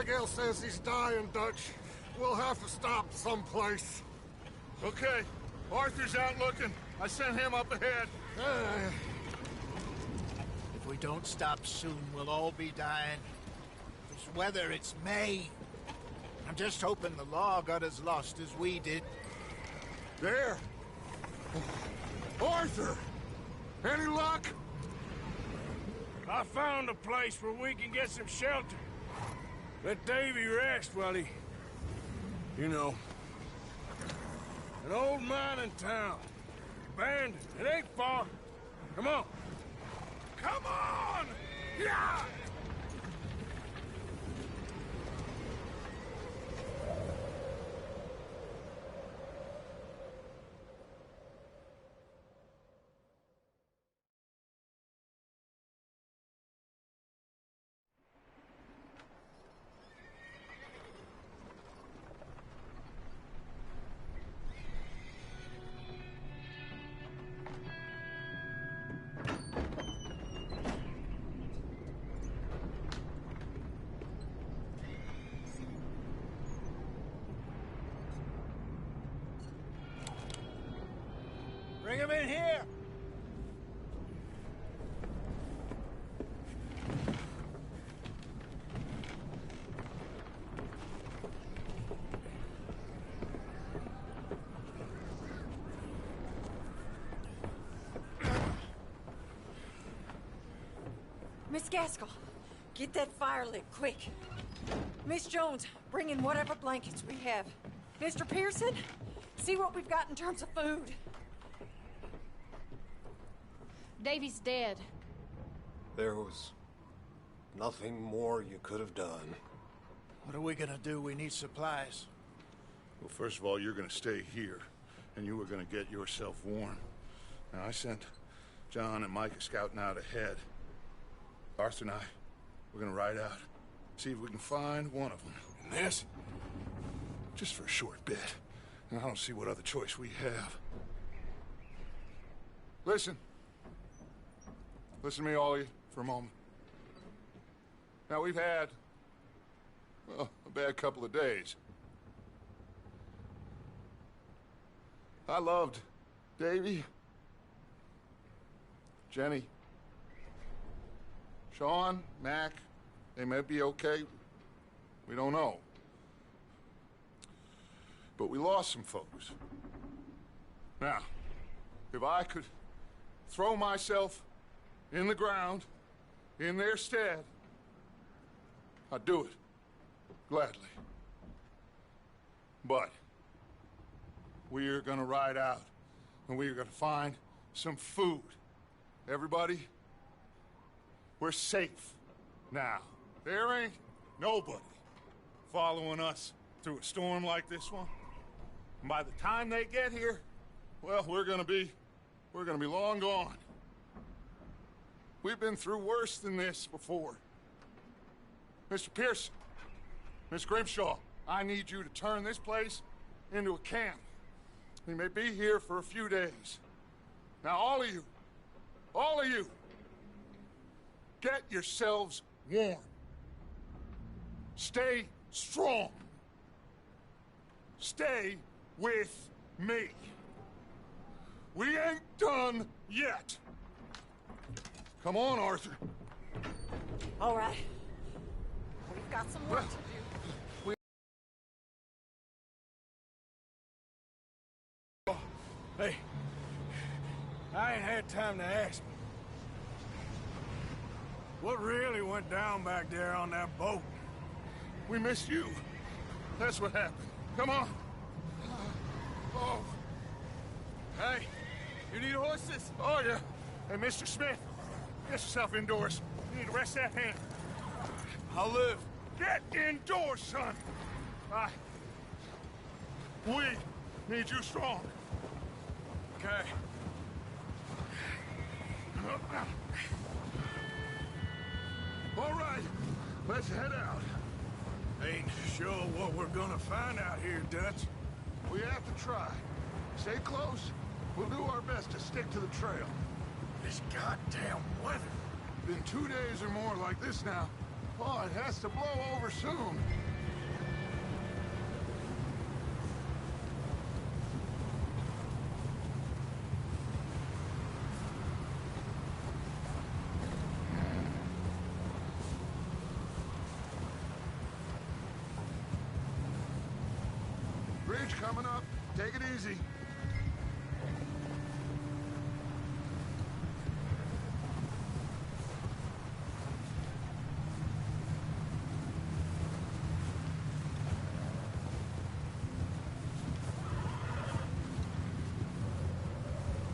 Abigail says he's dying, Dutch. We'll have to stop someplace. Okay. Arthur's out looking. I sent him up ahead. If we don't stop soon, we'll all be dying. This weather, it's May. I'm just hoping the law got as lost as we did. There! Arthur! Any luck? I found a place where we can get some shelter. Let Davy rest while he... You know. An old mining town. Abandoned. It ain't far. Come on. Come on! Yeah! Bring him in here! Miss Gaskell, get that fire lit, quick. Miss Jones, bring in whatever blankets we have. Mr. Pearson, see what we've got in terms of food. Davy's dead. There was nothing more you could have done. What are we gonna do? We need supplies. Well, first of all, you're gonna stay here, and you were gonna get yourself warm. Now, I sent John and Micah scouting out ahead. Arthur and I, we're gonna ride out, see if we can find one of them. And this, just for a short bit. And I don't see what other choice we have. Listen. Listen to me, all of you, for a moment. Now, we've had, well, a bad couple of days. I loved Davy, Jenny, Sean, Mac. They may be okay. We don't know. But we lost some folks. Now, if I could throw myself in the ground, in their stead, I'd do it, gladly. But we're gonna ride out, and we're gonna find some food. Everybody, we're safe now. There ain't nobody following us through a storm like this one. And by the time they get here, well, we're gonna be long gone. We've been through worse than this before. Mr. Pearson, Miss Grimshaw, I need you to turn this place into a camp. We may be here for a few days. Now, all of you, get yourselves warm. Stay strong. Stay with me. We ain't done yet. Come on, Arthur. All right. We've got some work to do. Hey, I ain't had time to ask. What really went down back there on that boat? We missed you. That's what happened. Come on. Oh. Hey, you need horses? Oh, yeah. Hey, Mr. Smith, get yourself indoors. You need to rest that hand. I'll live. Get indoors, son. We need you strong. Okay. All right, let's head out. Ain't sure what we're gonna find out here, Dutch. We have to try. Stay close. We'll do our best to stick to the trail. This goddamn weather. Been 2 days or more like this now. Oh, it has to blow over soon. Bridge coming up. Take it easy.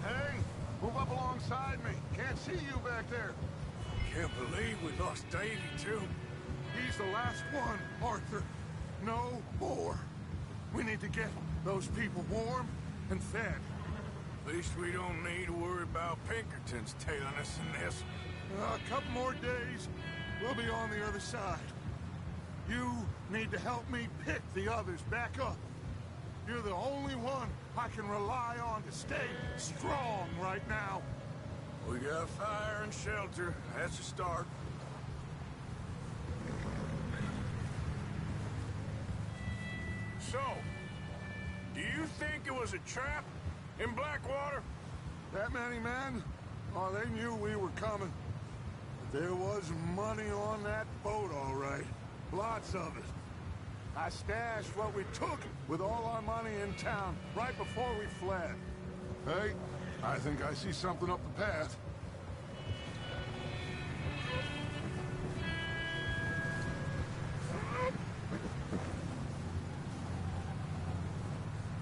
Hey, move up alongside me. Can't see you back there. Can't believe we lost Davy, too. He's the last one, Arthur. No more. We need to get those people warm and fed. At least we don't need to worry about Pinkertons tailing us in this. A couple more days, we'll be on the other side. You need to help me pick the others back up. You're the only one I can rely on to stay strong right now. We got fire and shelter. That's a start. So, do you think it was a trap in Blackwater? That many men? Oh, they knew we were coming. But there was money on that boat, all right. Lots of it. I stashed what we took with all our money in town right before we fled. Hey, I think I see something up the path.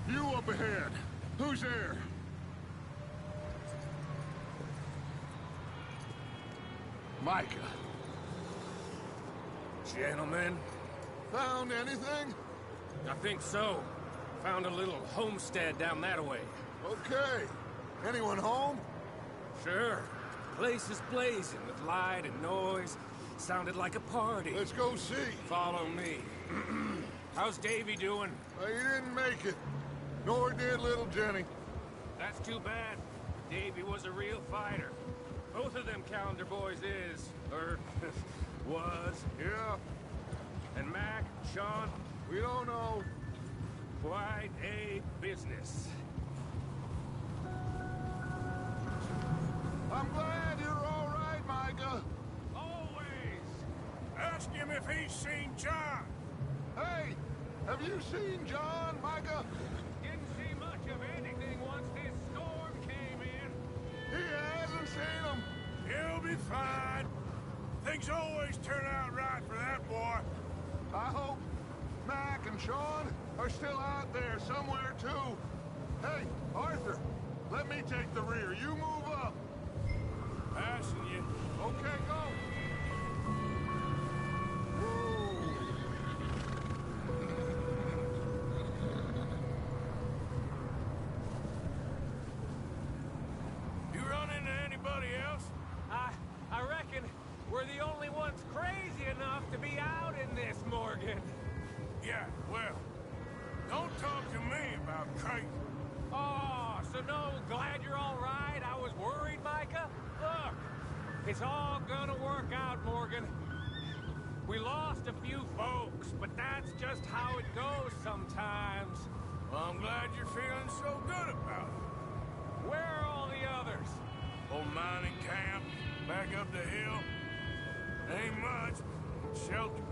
You up ahead. Who's there? Micah. Gentlemen, Found anything? I think so. Found a little homestead down that way. Okay. Anyone home? Sure. Place is blazing with light and noise. Sounded like a party. Let's go see. Follow me. How's Davy doing? He didn't make it. Nor did little Jenny. That's too bad. Davy was a real fighter. Both of them Calendar boys is, or was. Yeah, And Mac, Sean, we don't know. quite a business. I'm glad you're all right, Micah. Always. Ask him if he's seen John. Hey, have you seen John, Micah? Didn't see much of anything once this storm came in. He hasn't seen him. He'll be fine. Things always turn out right for that boy. I hope Mac and Sean are still out there somewhere, too. Hey, Arthur, let me take the rear. You move up. Passing you. Okay, go. You run into anybody else? I reckon we're the only ones crazy enough to be out in this, Morgan. Yeah, well, don't talk to me about crazy. Oh, so no, glad you're all right. I was worried, Micah. Look, it's all gonna work out, Morgan. We lost a few folks, but that's just how it goes sometimes. Well, I'm glad you're feeling so good about it. Where are all the others? Old mining camp, back up the hill. Ain't much. Shelter.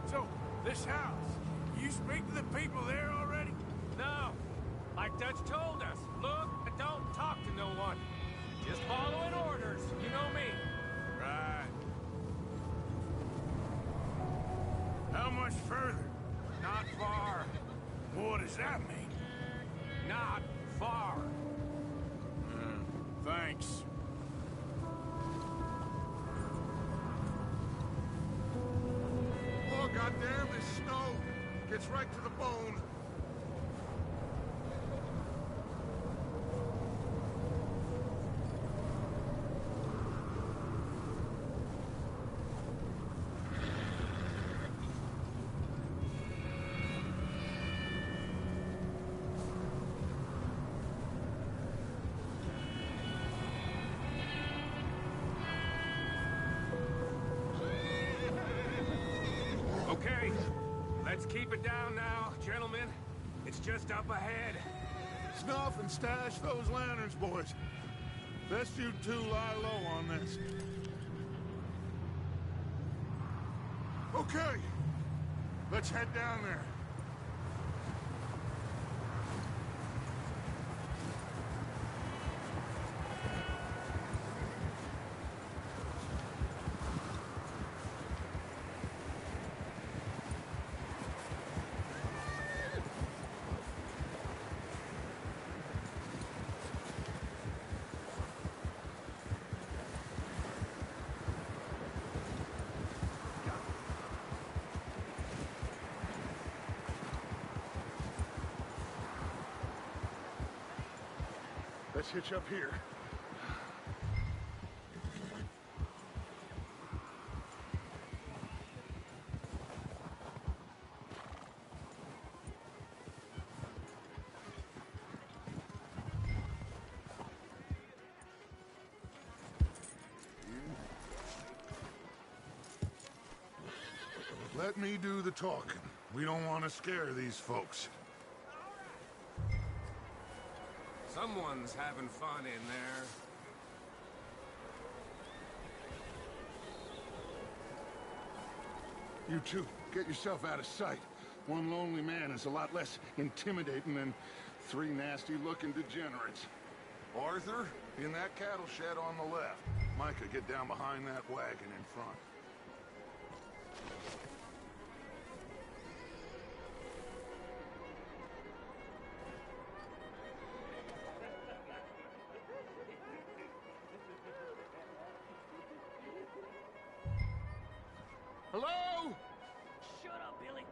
So, this house, you speak to the people there already? No. Like Dutch told us, look and don't talk to no one. Just following orders, you know me. Right. How much further? Not far. What does that mean? Not far. Thanks. Oh, goddamn, this snow gets right to the bone. It's just up ahead. Snuff and stash those lanterns, boys. Best you two lie low on this. Okay. Let's head down there. Let's hitch up here. Let me do the talking. We don't want to scare these folks. Someone's having fun in there. You two, get yourself out of sight. One lonely man is a lot less intimidating than three nasty-looking degenerates. Arthur, in that cattle shed on the left. Micah, get down behind that wagon in front. Hello? Shut up, Billy.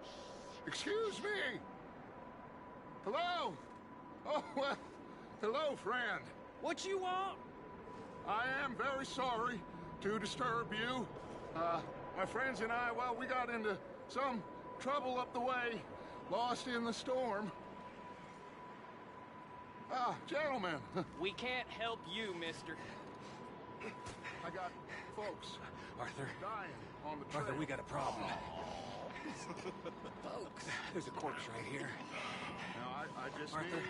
Excuse me? Hello? Oh, well, hello, friend. What you want? I am very sorry to disturb you. My friends and I, well, we got into some trouble up the way, lost in the storm. Gentlemen, We can't help you, mister. I got folks Arthur. dying on the trail. Arthur, we got a problem. Folks, there's a corpse right here. Now, I just Arthur, need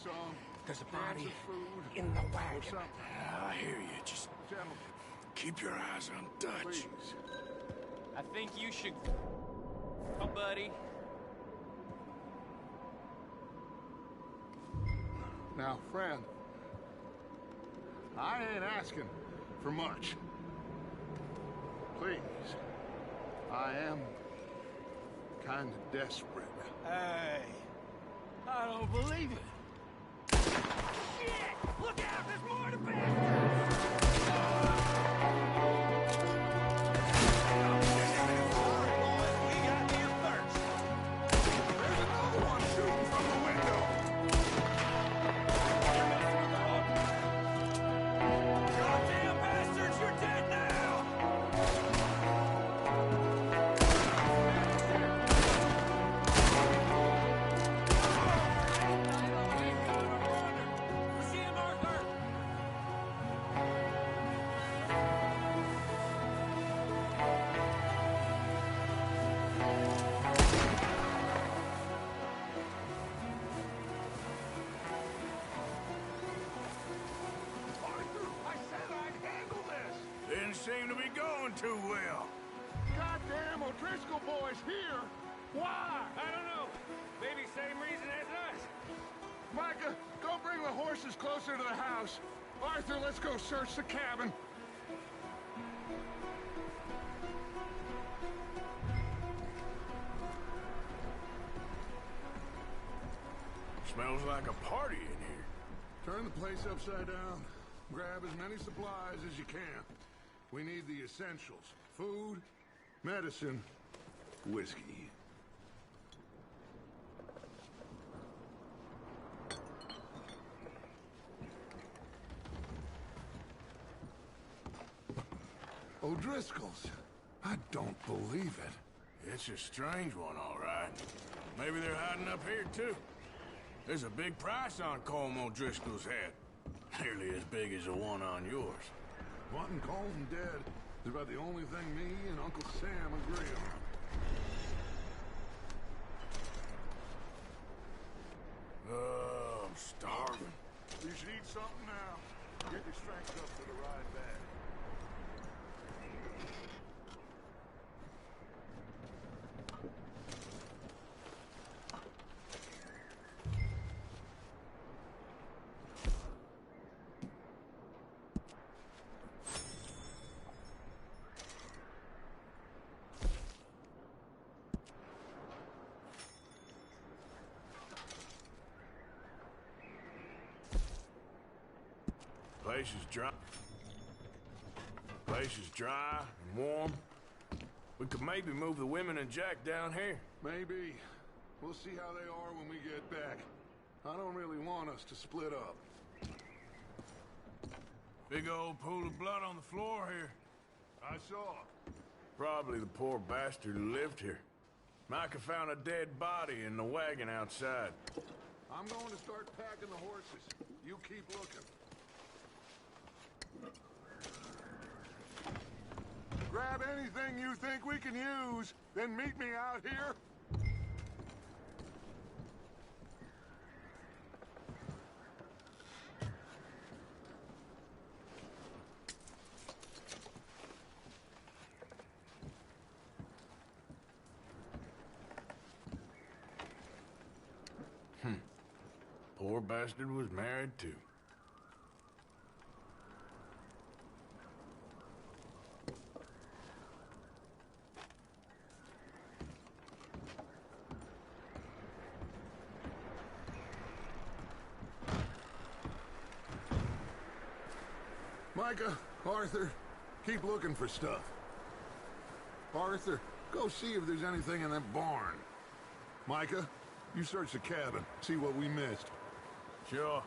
some there's a cans body of food in the or wagon. something. I hear you. Just Gentlemen, keep your eyes on Dutch. please. I think you should... Oh, buddy. Now, friend, I ain't asking for much. Please, I am kind of desperate. Hey, I don't believe it. Shit! Look out! There's more to bastard! There's another one shooting from the window. Goddamn bastards! You're dead now! See him, Arthur! Arthur, I said I'd handle this. Didn't seem to be going too well. Goddamn O'Driscoll boys here. Why? I don't know. Maybe same reason as us. Micah, go bring the horses closer to the house. Arthur, let's go search the cabin. Smells like a party in here. Turn the place upside down. Grab as many supplies as you can. We need the essentials. Food, medicine, whiskey. O'Driscoll's. I don't believe it. It's a strange one, all right. Maybe they're hiding up here, too. There's a big price on Colm O'Driscoll's head. Nearly as big as the one on yours. Wanting Colm dead is about the only thing me and Uncle Sam agree on. should eat something now. Get your strength up for the ride back. Place is dry and warm. We could maybe move the women and Jack down here. Maybe. We'll see how they are when we get back. I don't really want us to split up. Big old pool of blood on the floor here. I saw. Probably the poor bastard who lived here. Micah found a dead body in the wagon outside. I'm going to start packing the horses. You keep looking. Grab anything you think we can use, then meet me out here. Poor bastard was married too. Micah, Arthur, keep looking for stuff. Arthur, go see if there's anything in that barn. Micah, you search the cabin, see what we missed. Sure.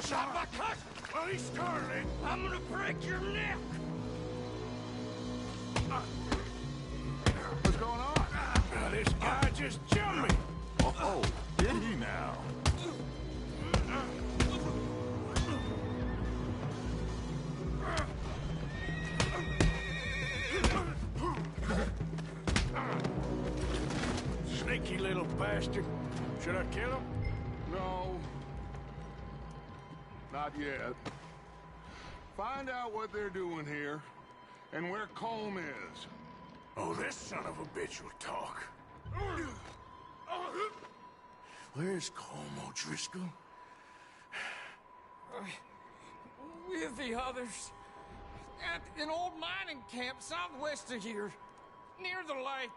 Shot my cut! Well, he started it. I'm gonna break your neck! What's going on? This guy just jumped me! Oh, did he now? Sneaky little bastard. Should I kill him? No. Not yet. Find out what they're doing here, and where Colm is. Oh, this son of a bitch will talk. Where's Colm O'Driscoll? With the others. At an old mining camp southwest of here. Near the lake.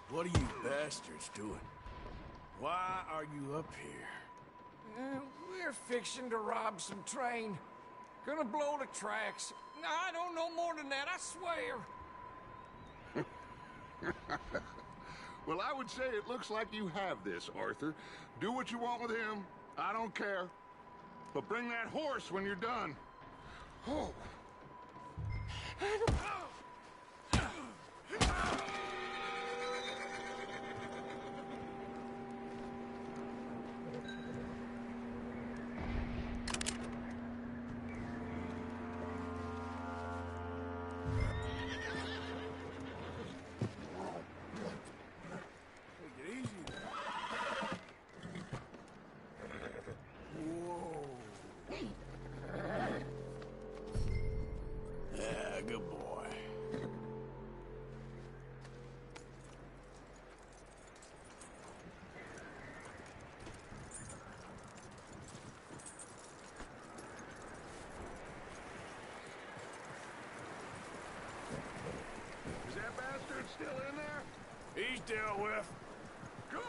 What are you bastards doing? Why are you up here? We're fixing to rob some train. Gonna blow the tracks. I don't know more than that, I swear. Well, I would say it looks like you have this, Arthur. Do what you want with him. I don't care. But bring that horse when you're done. Oh. Good boy. Is that bastard still in there? He's dealt with. Good.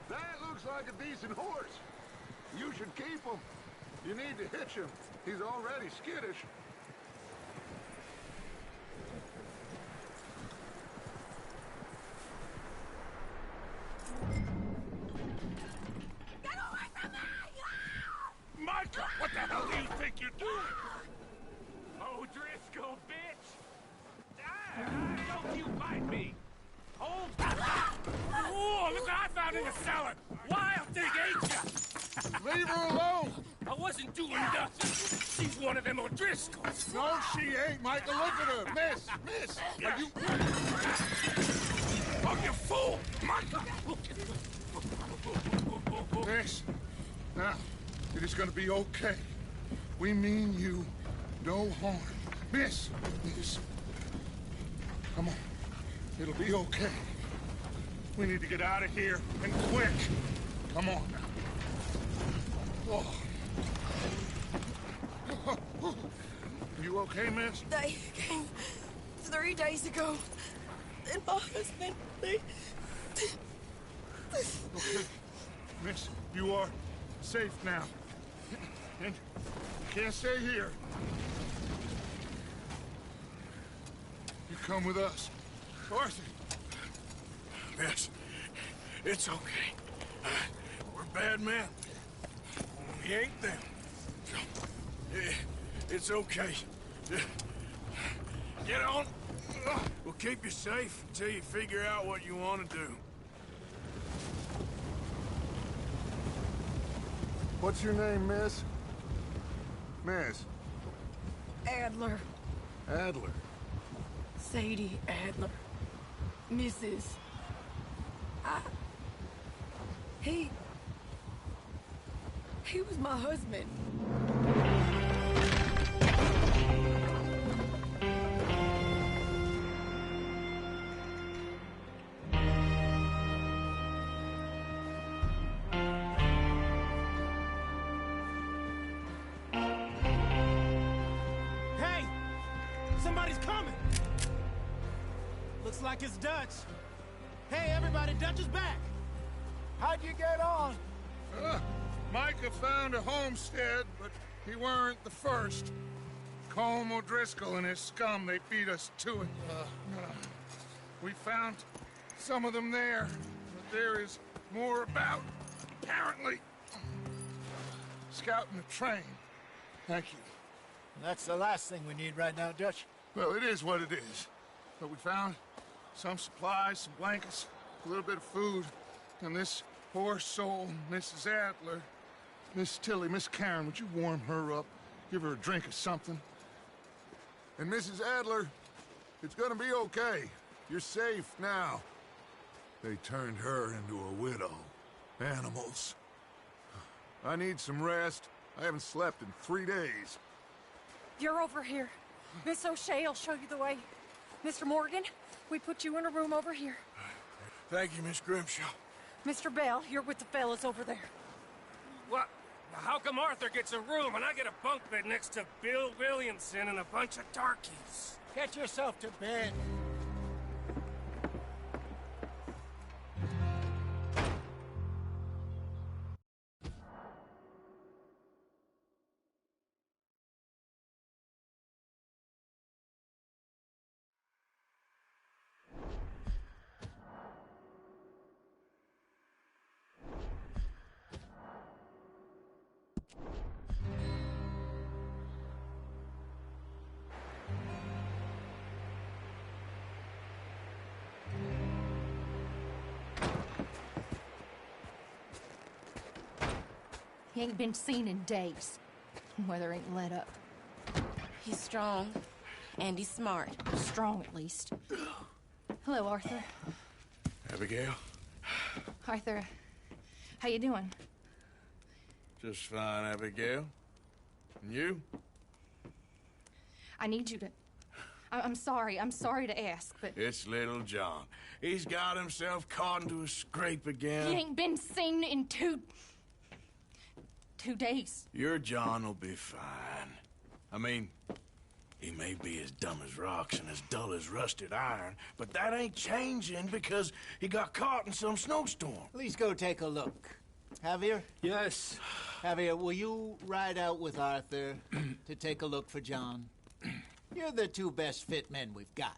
That looks like a decent horse. You should keep him. You need to hitch him. He's already skittish. little bitch! Don't you bite me! Hold! Oh, look what I found in the cellar! Wild thing, ain't ya? Leave her alone! I wasn't doing nothing. She's one of them O'Driscolls. No, she ain't, Micah. Look at her. Miss, are you... Oh, you fool! Micah! Miss, now, it is gonna be okay. We mean you no harm. Miss, come on. It'll be okay. We need to get out of here, and quick. Come on now. Oh. You okay, miss? They came 3 days ago. And my husband, they... Okay. Miss, you are safe now. And you can't stay here. You come with us. Arthur. Miss, it's okay. We're bad men. We ain't them. It's okay. Get on. We'll keep you safe until you figure out what you want to do. What's your name, miss? Miss? Adler. Adler. Sadie Adler. Mrs. He was my husband. Hey! Somebody's coming! Looks like it's Dutch. Hey, everybody, Dutch is back! How'd you get on? Micah found a homestead, but he weren't the first. Colm O'Driscoll and his scum, they beat us to it. We found some of them there, but there is more about, apparently. Scouting the train. Thank you. That's the last thing we need right now, Dutch. Well, it is what it is. But we found some supplies, some blankets, a little bit of food, and this poor soul, Mrs. Adler, Miss Tilly, Miss Karen, would you warm her up? Give her a drink or something? And Mrs. Adler, it's gonna be okay. You're safe now. They turned her into a widow. Animals. I need some rest. I haven't slept in 3 days. You're over here. Miss O'Shea will show you the way. Mr. Morgan, we put you in a room over here. Thank you, Miss Grimshaw. Mr. Bell, you're with the fellas over there. What? How come Arthur gets a room and I get a bunk bed next to Bill Williamson and a bunch of darkies? Get yourself to bed. He ain't been seen in days. Weather ain't let up. He's strong, and he's smart. Strong, at least. Hello, Arthur. Abigail? Arthur, how you doing? Just fine, Abigail. And you? I need you to... I'm sorry to ask, but... It's little John. He's got himself caught into a scrape again. He ain't been seen in 2 days. Your John will be fine. I mean, he may be as dumb as rocks and as dull as rusted iron, but that ain't changing because he got caught in some snowstorm. Please go take a look. Javier? Yes. Javier, will you ride out with Arthur to take a look for John? You're the 2 best fit men we've got.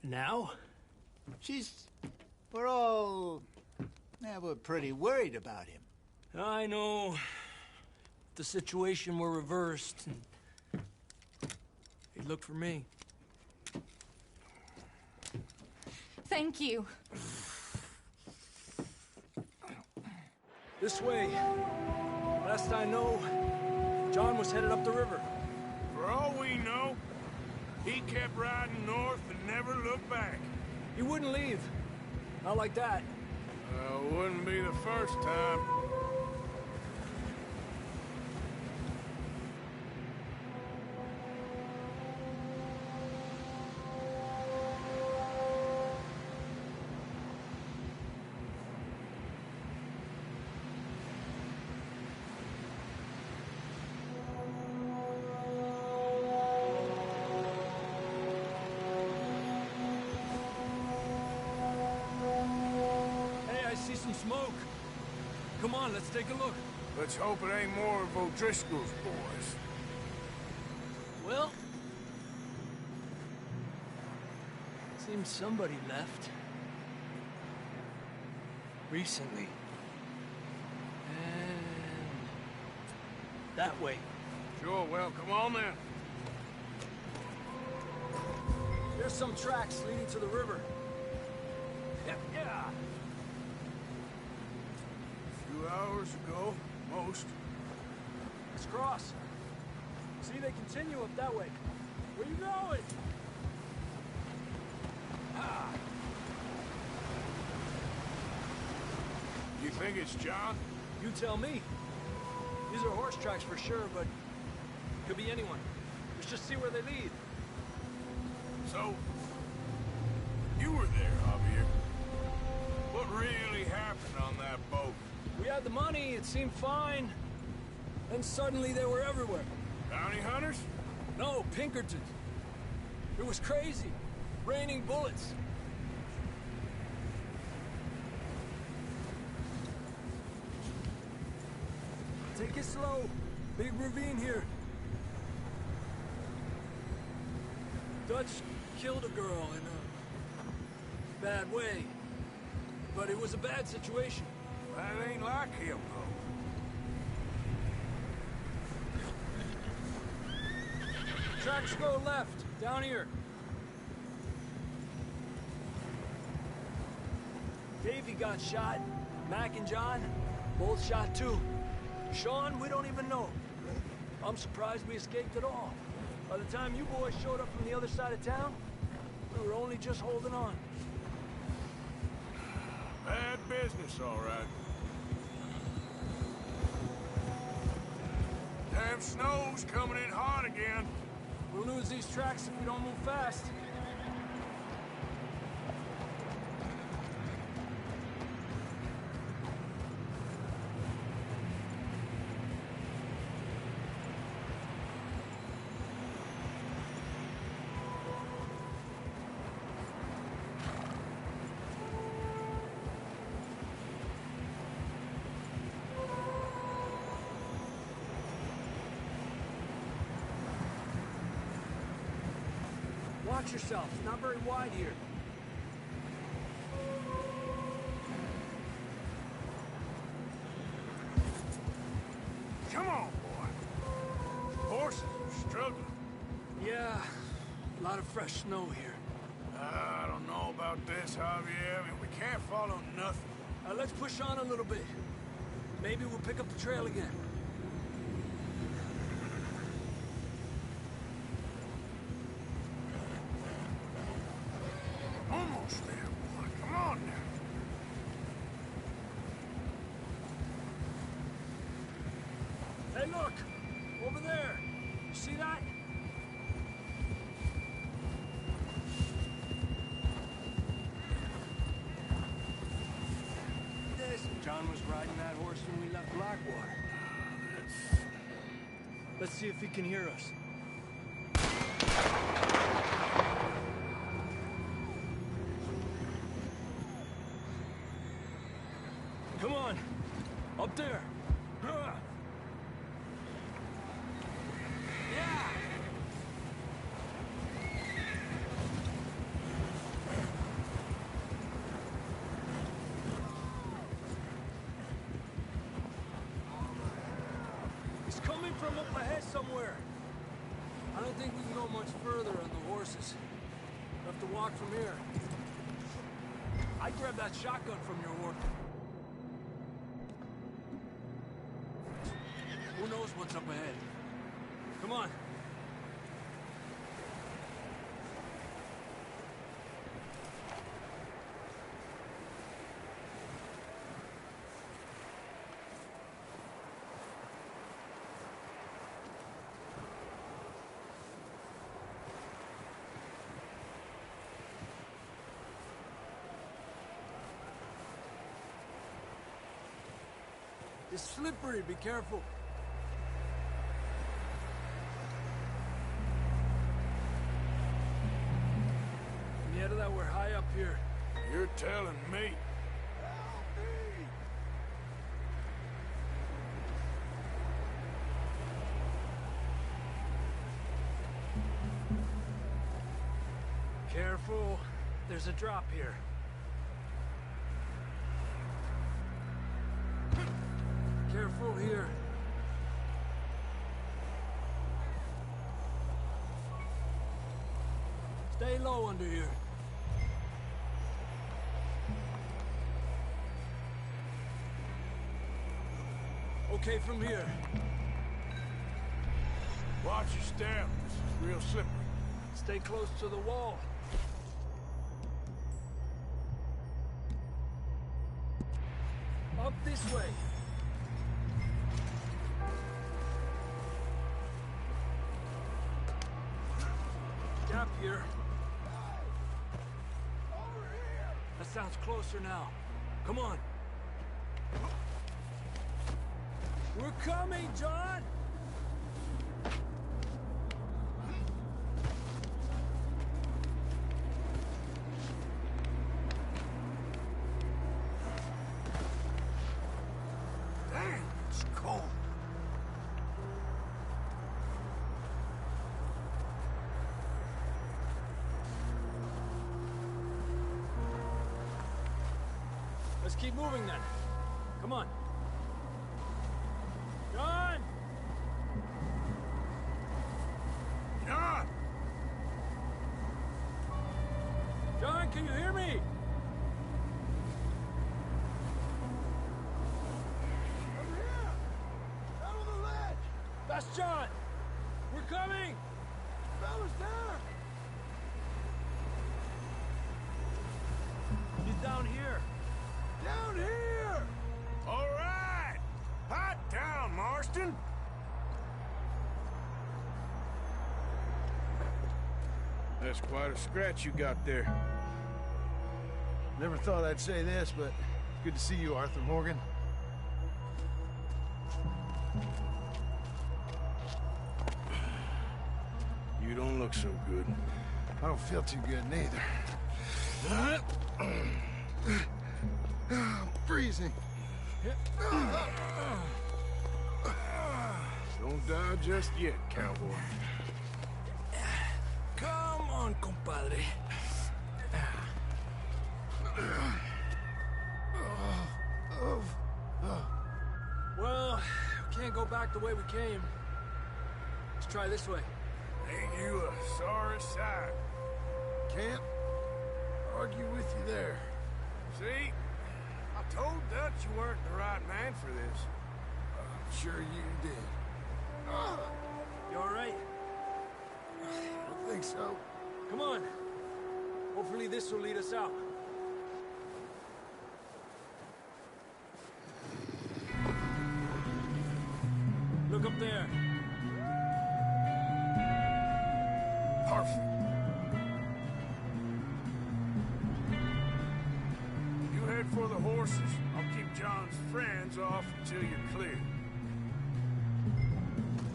Now? We're pretty worried about him. I know. The situation were reversed, and he'd look for me. Thank you. This way. Last I know, John was headed up the river. For all we know, he kept riding north and never looked back. He wouldn't leave. Not like that. Wouldn't be the first time. Smoke. Come on, let's take a look. Let's hope it ain't more of O'Driscoll's boys. Well, seems somebody left. Recently. And that way. Sure, well, come on then. There's some tracks leading to the river. Yeah. Hours ago, most. Let's cross. See, they continue up that way. Where you going? You think it's John? You tell me. These are horse tracks for sure, but could be anyone. Let's just see where they lead. So, you were there, Javier. What really happened on that boat? We had the money, it seemed fine. Then suddenly they were everywhere. Bounty hunters? No, Pinkertons. It was crazy. Raining bullets. Take it slow. Big ravine here. Dutch killed a girl in a bad way. But it was a bad situation. That ain't like him, though. Tracks go left, down here. Davey got shot. Mac and John, both shot too. Sean, we don't even know. I'm surprised we escaped at all. By the time you boys showed up from the other side of town, we were only just holding on. Bad business, all right. Damn snow's coming in hot again. We'll lose these tracks if we don't move fast. Watch yourself. It's not very wide here. Come on, boy. Horses are struggling. Yeah, a lot of fresh snow here. I don't know about this, Javier. I mean, we can't follow nothing. Let's push on a little bit. Maybe we'll pick up the trail again. Almost there, boy. Come on now. Hey, look! Over there! You see that? John was riding that horse when we left Blackwater. Let's see if he can hear us. Come on! Up there! Yeah! He's coming from up ahead somewhere. I don't think we can go much further on the horses. We'll have to walk from here. I grabbed that shotgun from your orc. Who knows what's up ahead? Come on. It's slippery, be careful. Yeah, that we're high up here. You're telling me. Careful. There's a drop here. Careful here. Stay low under here. Okay, from here. Watch your step. This is real slippery. Stay close to the wall. Up this way. Gap here. That sounds closer now. Come on. We're coming, John! Damn, it's cold. Let's keep moving then. Come on. John! John! John, can you hear me? Over here! Out on the ledge! That's John! We're coming! Fella's there! He's down here. Down here! All right! Hot down, Marston! That's quite a scratch you got there. Never thought I'd say this, but good to see you, Arthur Morgan. You don't look so good. I don't feel too good neither. I'm freezing. Don't die just yet, cowboy. Come on, compadre. Well, we can't go back the way we came. Let's try this way. Ain't you a sorry sight? Can't argue with you there. See? I told Dutch you weren't the right man for this. I'm sure you did. You all right? I think so. Come on. Hopefully this will lead us out. Look up there. Perfect. You head for the horses. I'll keep John's friends off until you're clear.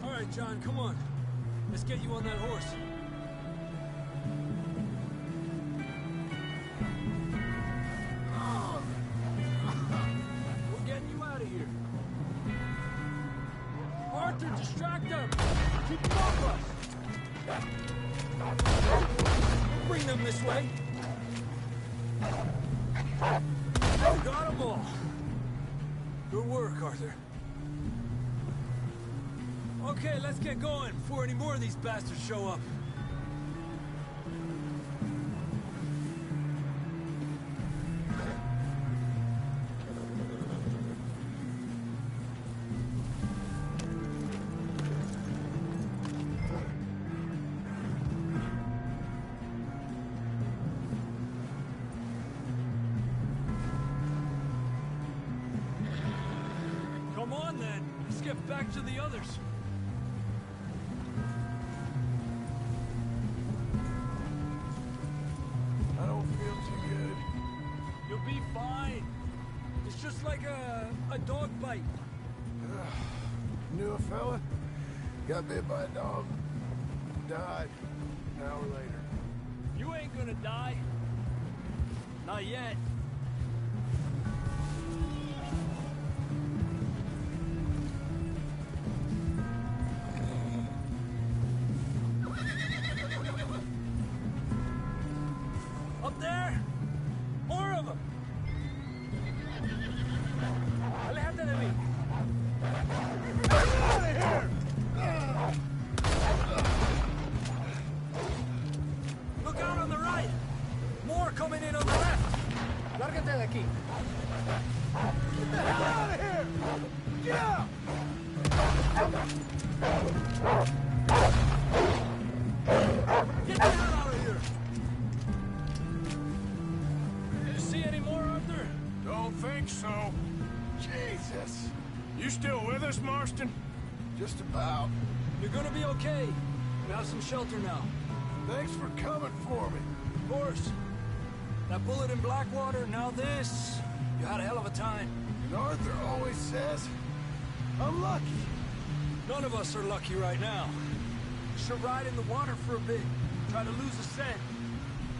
All right, John, come on. Let's get you on that horse. We're getting you out of here. Arthur, distract them! Keep them off us! We'll bring them this way. Got them all. Good work, Arthur. Okay, let's get going before any more of these bastards show up. get back to the others. I don't feel too good. You'll be fine. It's just like a dog bite. Knew a fella, got bit by a dog, died an hour later. You ain't gonna die. Not yet. Up there? More of them! Aléjate de mí! Get out of here! Look out on the right! More coming in on the left! Lárgate de aquí! Get the hell out of here! Get out! Get the hell out of here! You see any more, Arthur? Don't think so. Jesus! You still with us, Marston? Just about. You're gonna be okay. We have some shelter now. Thanks for coming for me. Of course. That bullet in Blackwater, now this. You had a hell of a time. And Arthur always says, I'm lucky. None of us are lucky right now. Should ride in the water for a bit. Try to lose the scent.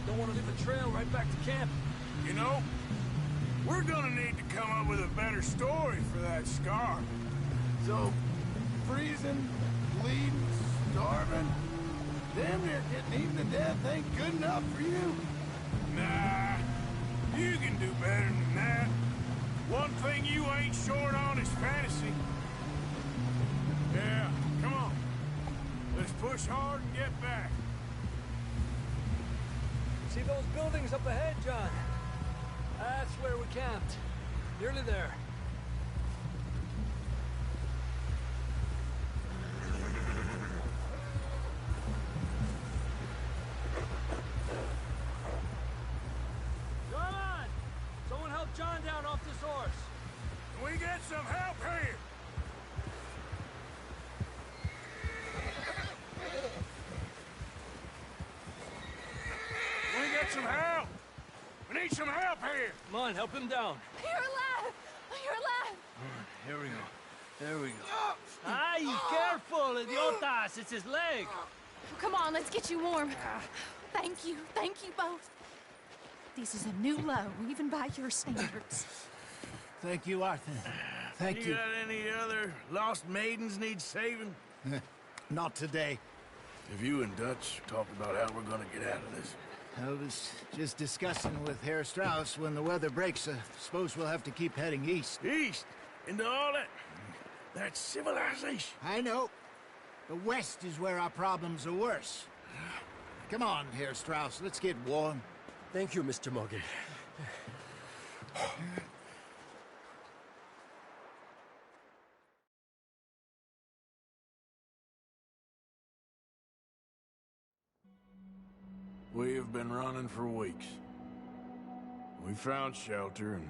Don't want to leave a trail right back to camp. You know, we're gonna need to come up with a better story for that scar. So, freezing, bleeding, starving, damn near getting eaten to death ain't good enough for you? Nah, you can do better than that. One thing you ain't short on is fantasy. Yeah, come on. Let's push hard and get back. See those buildings up ahead, John? That's where we camped. Nearly there. Come on! Someone help John down off this horse. Can we get some help here? Can we get some help? We need some help here. Come on, help him down. You're alive! You're alive! Here we go. There we go. Ay, careful, idiotas! It's his leg! Come on, let's get you warm. Thank you both. This is a new low, even by your standards. Thank you, Arthur. Thank you. got any other lost maidens need saving? Not today. Have you and Dutch talked about how we're gonna get out of this? I was just discussing with Herr Strauss when the weather breaks. Suppose we'll have to keep heading east. East? Into all that civilization? I know. The west is where our problems are worse. Come on, Herr Strauss, let's get warm. Thank you, Mr. Morgan. We have been running for weeks. We found shelter and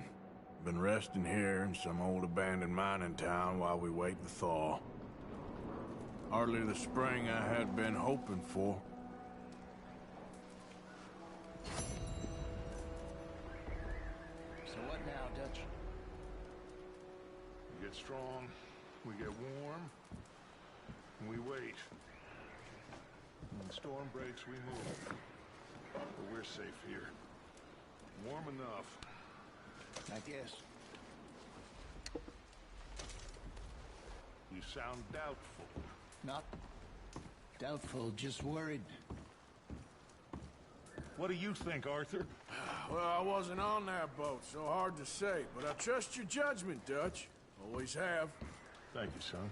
been resting here in some old abandoned mining town while we wait the thaw. Hardly the spring I had been hoping for. So what now, Dutch? We get strong, we get warm, and we wait. When the storm breaks, we move. But we're safe here. Warm enough. I guess. You sound doubtful. Not doubtful, just worried. What do you think, Arthur? Well, I wasn't on that boat, so hard to say, but I trust your judgment, Dutch. Always have. Thank you, son.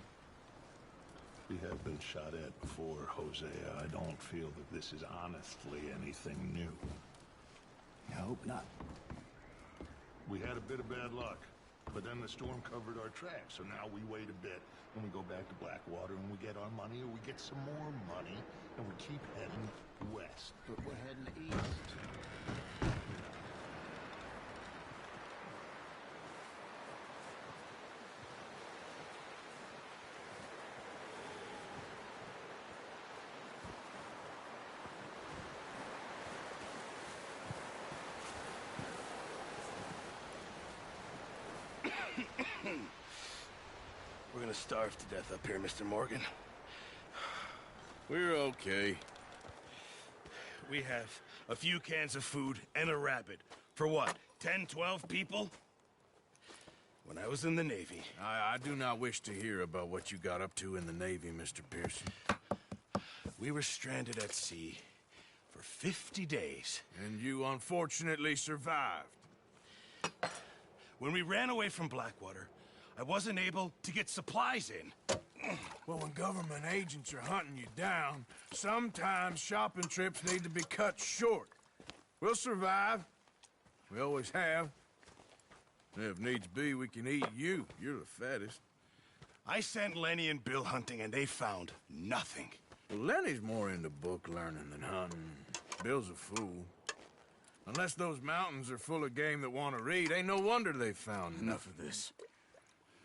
We have been shot at before, Hosea. I don't feel that this is honestly anything new. I hope not. We had a bit of bad luck, but then the storm covered our tracks, so now we wait a bit, and we go back to Blackwater, and we get our money, or we get some more money, and we keep heading west. But we're heading east. to starve to death up here, Mr. Morgan. We're okay. We have a few cans of food and a rabbit. For what, 10, 12 people? When I was in the Navy... I do not wish to hear about what you got up to in the Navy, Mr. Pearson. We were stranded at sea for 50 days. And you unfortunately survived. When we ran away from Blackwater, I wasn't able to get supplies in. Well, when government agents are hunting you down, sometimes shopping trips need to be cut short. We'll survive. We always have. If needs be, we can eat you. You're the fattest. I sent Lenny and Bill hunting, and they found nothing. Well, Lenny's more into book learning than hunting. Bill's a fool. Unless those mountains are full of game that want to read, ain't no wonder they found Enough of this.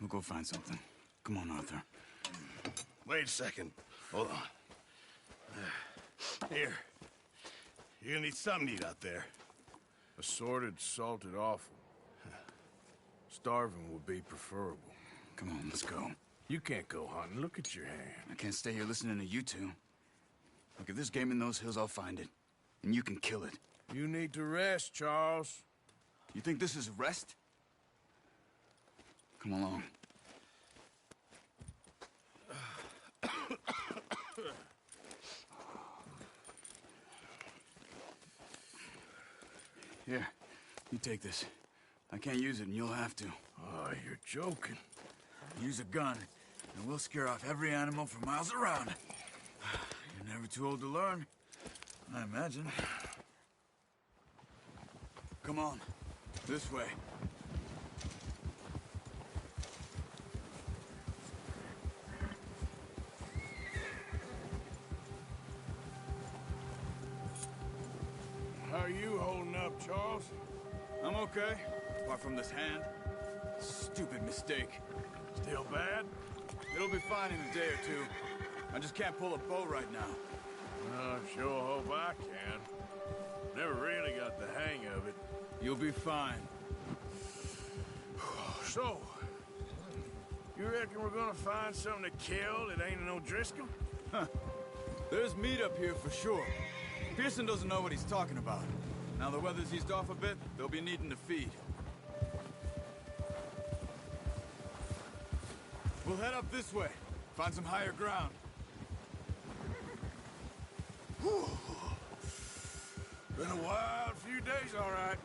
We'll go find something. Come on, Arthur. Wait a second. Hold on. Here. You're gonna need something to eat out there. Assorted, salted offal. Starving would be preferable. Come on, let's go. You can't go hunting. Look at your hand. I can't stay here listening to you two. Look, if there's game in those hills, I'll find it. And you can kill it. You need to rest, Charles. You think this is rest? Come along. Here, you take this. I can't use it, and you'll have to. Oh, you're joking. Use a gun, and we'll scare off every animal for miles around. You're never too old to learn, I imagine. Come on, this way. How are you holding up, Charles? I'm okay, apart from this hand. Stupid mistake. Still bad? It'll be fine in a day or two. I just can't pull a bow right now. I sure hope I can. Never really got the hang of it. You'll be fine. So, you reckon we're gonna find something to kill that ain't no Driscoll? Huh. There's meat up here for sure. Pearson doesn't know what he's talking about. Now the weather's eased off a bit, they'll be needing to feed. We'll head up this way. Find some higher ground. Whew. Been a wild few days, all right.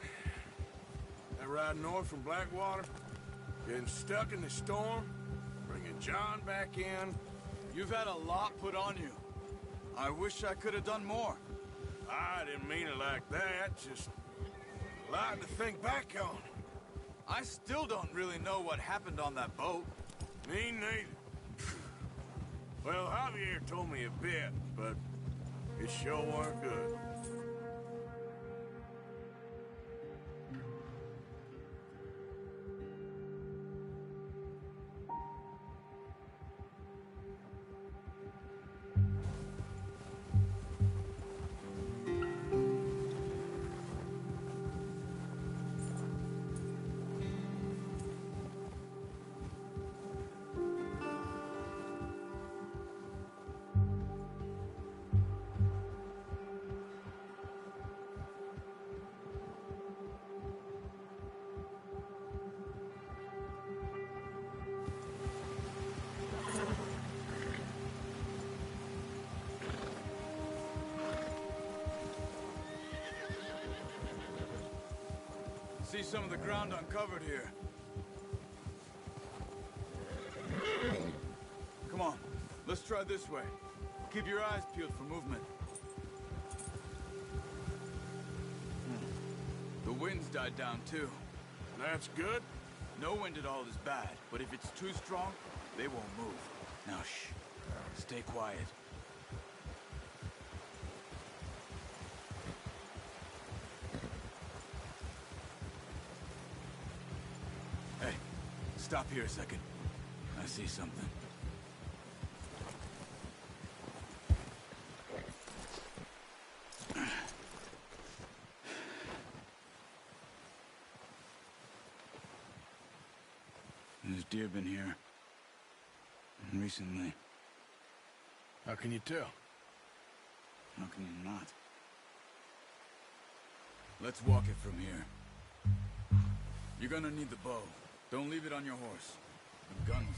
That ride north from Blackwater, getting stuck in the storm, bringing John back in. You've had a lot put on you. I wish I could have done more. I didn't mean it like that, just a lot to think back on. I still don't really know what happened on that boat. Me neither. Well, Javier told me a bit, but it sure weren't good. See some of the ground uncovered here. Come on, let's try this way. Keep your eyes peeled for movement. The wind's died down too. That's good. No wind at all is bad, but if it's too strong, they won't move. Now shh, stay quiet. Hey, stop here a second. I see something. There's deer been here. recently. How can you tell? How can you not? Let's walk it from here. You're gonna need the bow. Don't leave it on your horse. The guns.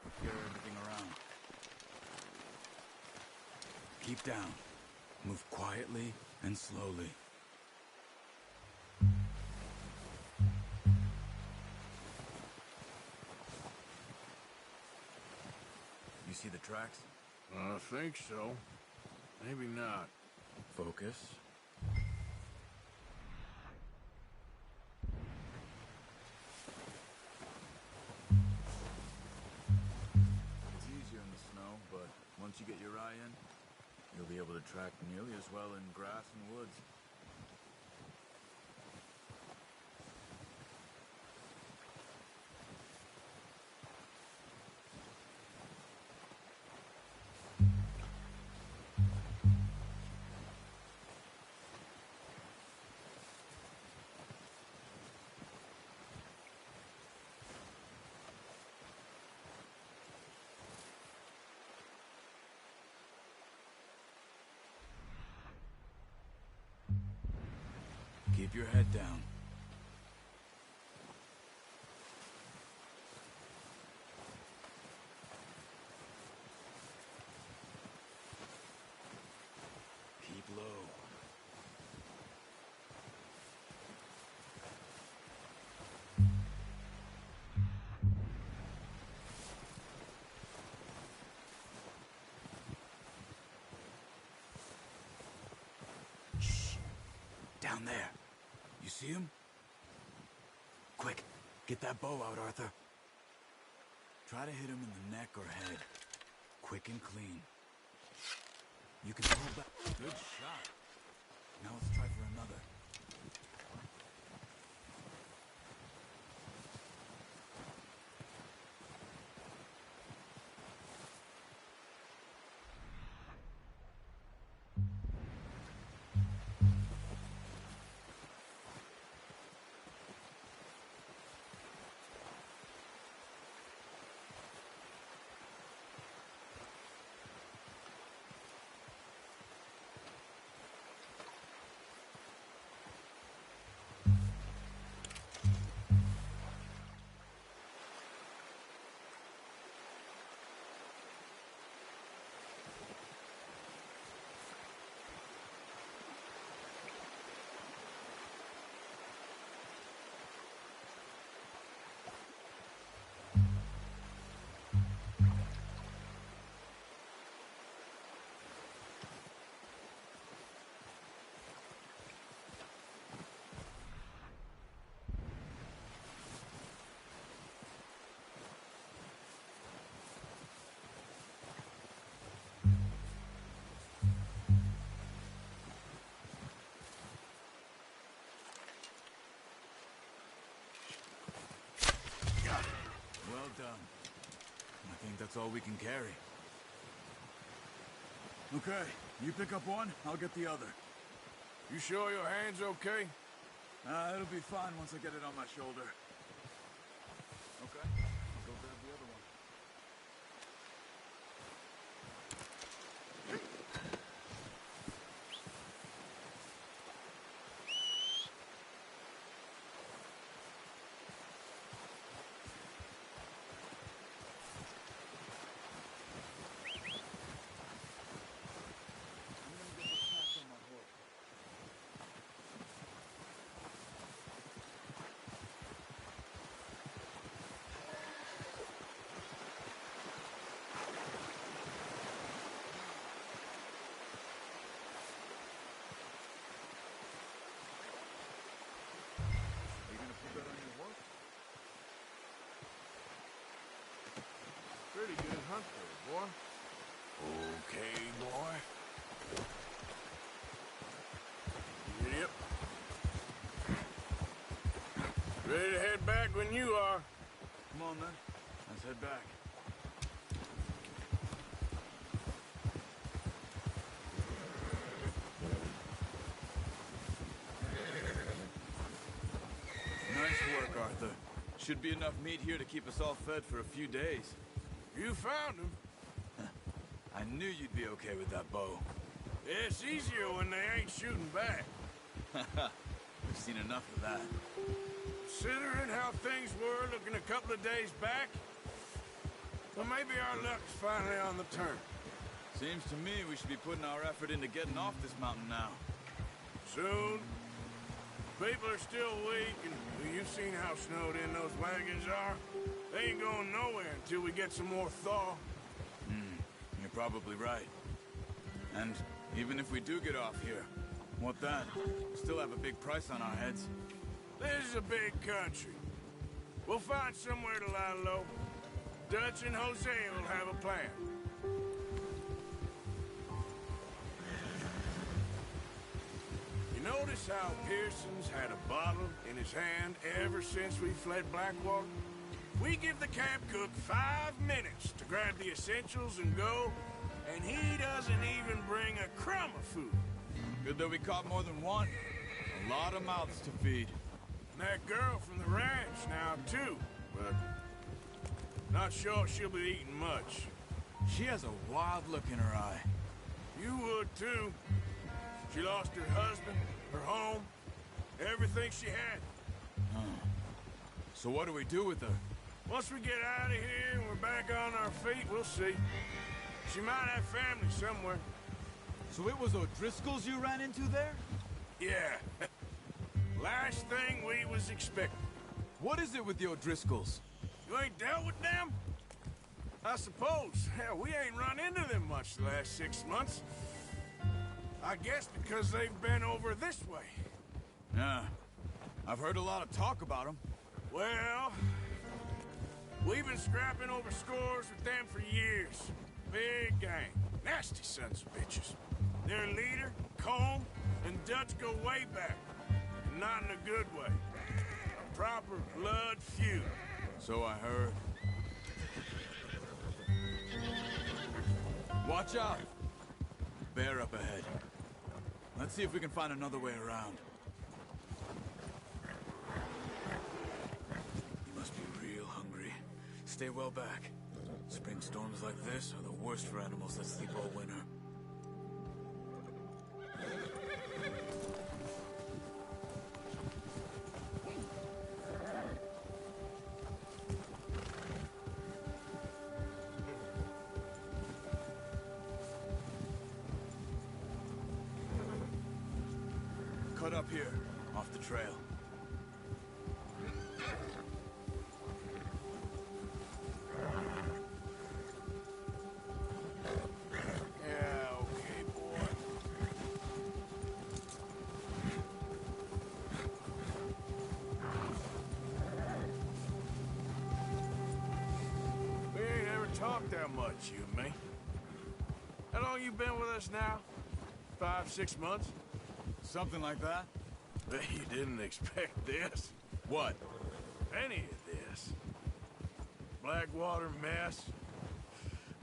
Prepare everything around. Keep down. Move quietly and slowly. You see the tracks? I think so. Maybe not. Focus. It's easier in the snow, but once you get your eye in, you'll be able to track nearly as well in grass and woods. Keep your head down. Keep low. Shh. Down there. You see him? Quick, get that bow out, Arthur. Try to hit him in the neck or head. Quick and clean. You can pull back. Good shot. Now let's try for another. Well done. I think that's all we can carry. Okay, you pick up one, I'll get the other. You sure your hand's okay? It'll be fine once I get it on my shoulder. Okay, I'll go grab the other one. Pretty good hunt there, boy. Okay, boy. Yep. Ready to head back when you are. Come on, then. Let's head back. Should be enough meat here to keep us all fed for a few days. You found him. I knew you'd be okay with that bow. It's easier when they ain't shooting back. We've seen enough of that. Considering how things were looking a couple of days back, well, maybe our luck's finally on the turn. Seems to me we should be putting our effort into getting off this mountain now. Soon. People are still weak, and you've seen how snowed in those wagons are. They ain't going nowhere until we get some more thaw. You're probably right. And even if we do get off here, what then? We still have a big price on our heads. This is a big country. We'll find somewhere to lie low. Dutch and Hosea will have a plan. You notice how Pearson's had a bottle in his hand ever since we fled Blackwater? We give the camp cook 5 minutes to grab the essentials and go, and he doesn't even bring a crumb of food. Good that we caught more than one. A lot of mouths to feed. And that girl from the ranch now, too, but not sure she'll be eating much. She has a wild look in her eye. You would, too. She lost her husband, her home, everything she had. So what do we do with her? Once we get out of here and we're back on our feet, we'll see. She might have family somewhere. So it was O'Driscoll's you ran into there? Yeah. Last thing we was expecting. What is it with the O'Driscolls? You ain't dealt with them? I suppose. Hell, we ain't run into them much the last 6 months. I guess because they've been over this way. Yeah. I've heard a lot of talk about them. Well, we've been scrapping over scores with them for years. Big gang. Nasty sons of bitches. Their leader, Colm, and Dutch go way back. And not in a good way. A proper blood feud. So I heard. Watch out! Bear up ahead. Let's see if we can find another way around. You must be real hungry. Stay well back. Spring storms like this are the worst for animals that sleep all winter. Cut up here, off the trail. Yeah, okay, boy. We ain't ever talked that much, you and me. How long you been with us now? 5, 6 months? Something like that? Bet you didn't expect this. What? Any of this. Blackwater mess.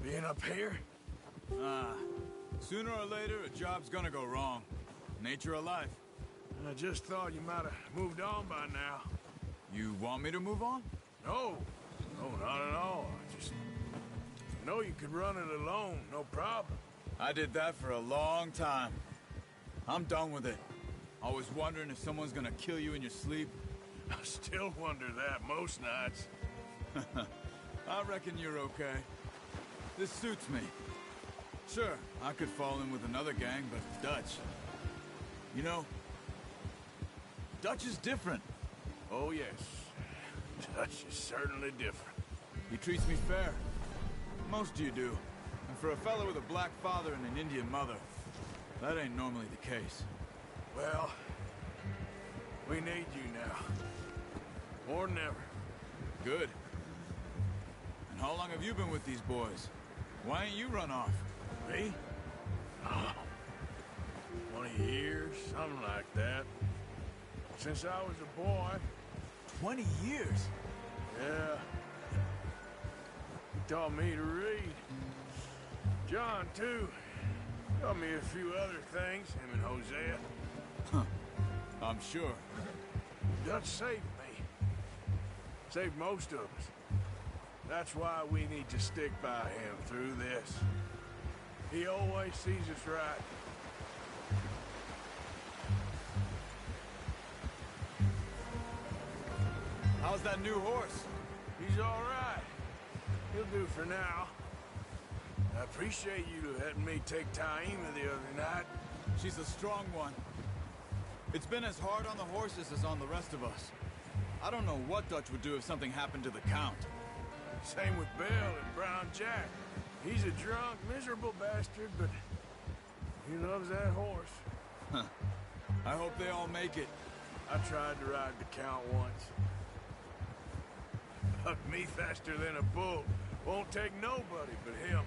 Being up here. Sooner or later, a job's gonna go wrong. Nature of life. I just thought you might have moved on by now. You want me to move on? No. No, not at all. I just know you could run it alone, no problem. I did that for a long time. I'm done with it. Always wondering if someone's gonna kill you in your sleep. I still wonder that most nights. I reckon you're okay. This suits me. Sure, I could fall in with another gang, but Dutch... You know, Dutch is different. Oh, yes. Dutch is certainly different. He treats me fair. Most of you do. And for a fella with a black father and an Indian mother, that ain't normally the case. Well, we need you now. More than ever. Good. And how long have you been with these boys? Why ain't you run off? Me? Oh, 20 years, something like that. Since I was a boy. 20 years? Yeah. He taught me to read. John, too. Taught me a few other things, him and Hosea. Huh. I'm sure. Dutch saved me. Saved most of us. That's why we need to stick by him through this. He always sees us right. How's that new horse? He's all right. He'll do for now. I appreciate you letting me take Taima the other night. She's a strong one. It's been as hard on the horses as on the rest of us. I don't know what Dutch would do if something happened to the Count. Same with Bill and Brown Jack. He's a drunk, miserable bastard, but he loves that horse. Huh. I hope they all make it. I tried to ride the Count once. Bucked me faster than a bull. Won't take nobody but him.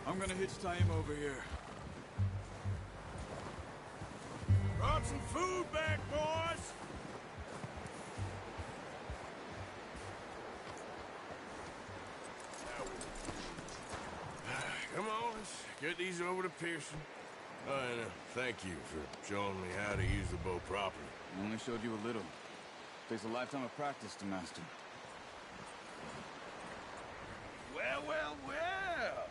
I'm gonna hitch Taima over here. Brought some food back, boys! Come on, let's get these over to Pearson. Oh, and thank you for showing me how to use the bow properly. I only showed you a little. Takes a lifetime of practice to master. Well, well, well!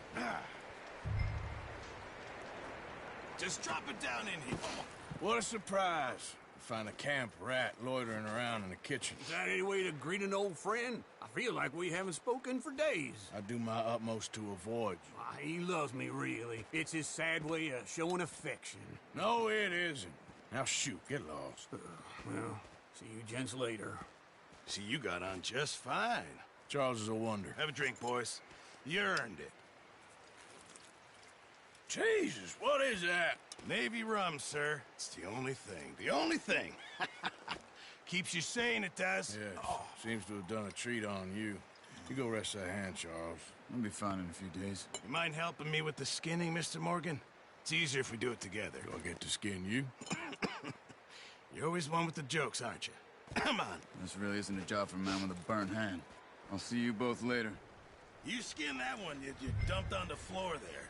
Just drop it down in here. What a surprise. Find a camp rat loitering around in the kitchen. Is that any way to greet an old friend? I feel like we haven't spoken for days. I do my utmost to avoid you. Why, he loves me, really. It's his sad way of showing affection. No, it isn't. Now shoot, get lost. Well, see you gents later. See, you got on just fine. Charles is a wonder. Have a drink, boys. You earned it. Jesus, what is that? Navy rum, sir. It's the only thing. The only thing. Keeps you sane, it does. Yes. Oh. Seems to have done a treat on you. You go rest that hand, Charles. I'll be fine in a few days. You mind helping me with the skinning, Mr. Morgan? It's easier if we do it together. Do I get to skin you? You're always one with the jokes, aren't you? Come on. This really isn't a job for a man with a burnt hand. I'll see you both later. You skin that one you dumped on the floor there.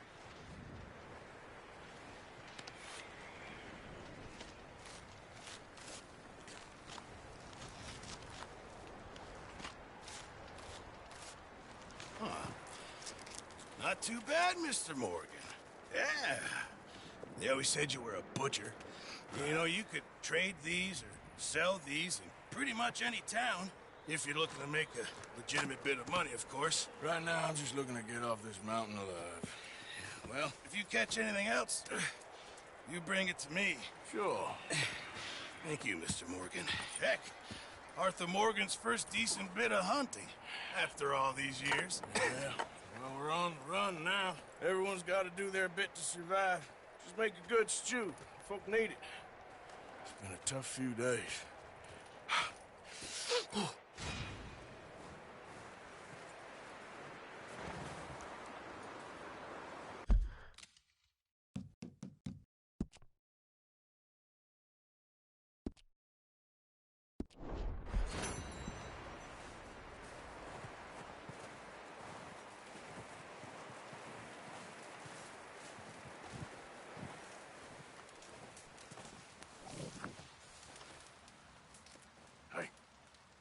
Not too bad, Mr. Morgan. Yeah. They always said you were a butcher. You know, you could trade these or sell these in pretty much any town. If you're looking to make a legitimate bit of money, of course. Right now, I'm just looking to get off this mountain alive. Well, if you catch anything else, you bring it to me. Sure. Thank you, Mr. Morgan. Heck, Arthur Morgan's first decent bit of hunting after all these years. Yeah. Well, we're on the run now. Everyone's got to do their bit to survive. Just make a good stew. Folk need it. It's been a tough few days.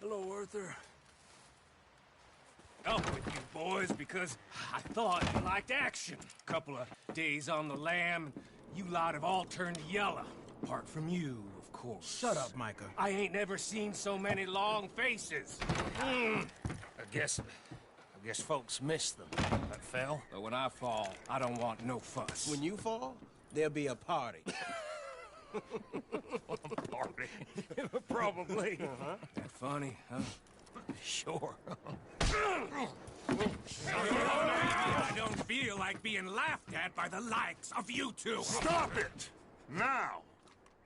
Hello, Arthur. Up with you boys because I thought you liked action. Couple of days on the lam, you lot have all turned yellow. Apart from you, of course. Shut up, Micah. I ain't never seen so many long faces. I guess folks miss them. That fell. But when I fall, I don't want no fuss. When you fall, there'll be a party. Party. Probably. That funny, huh? Sure. I don't feel like being laughed at by the likes of you two. Stop it! Now!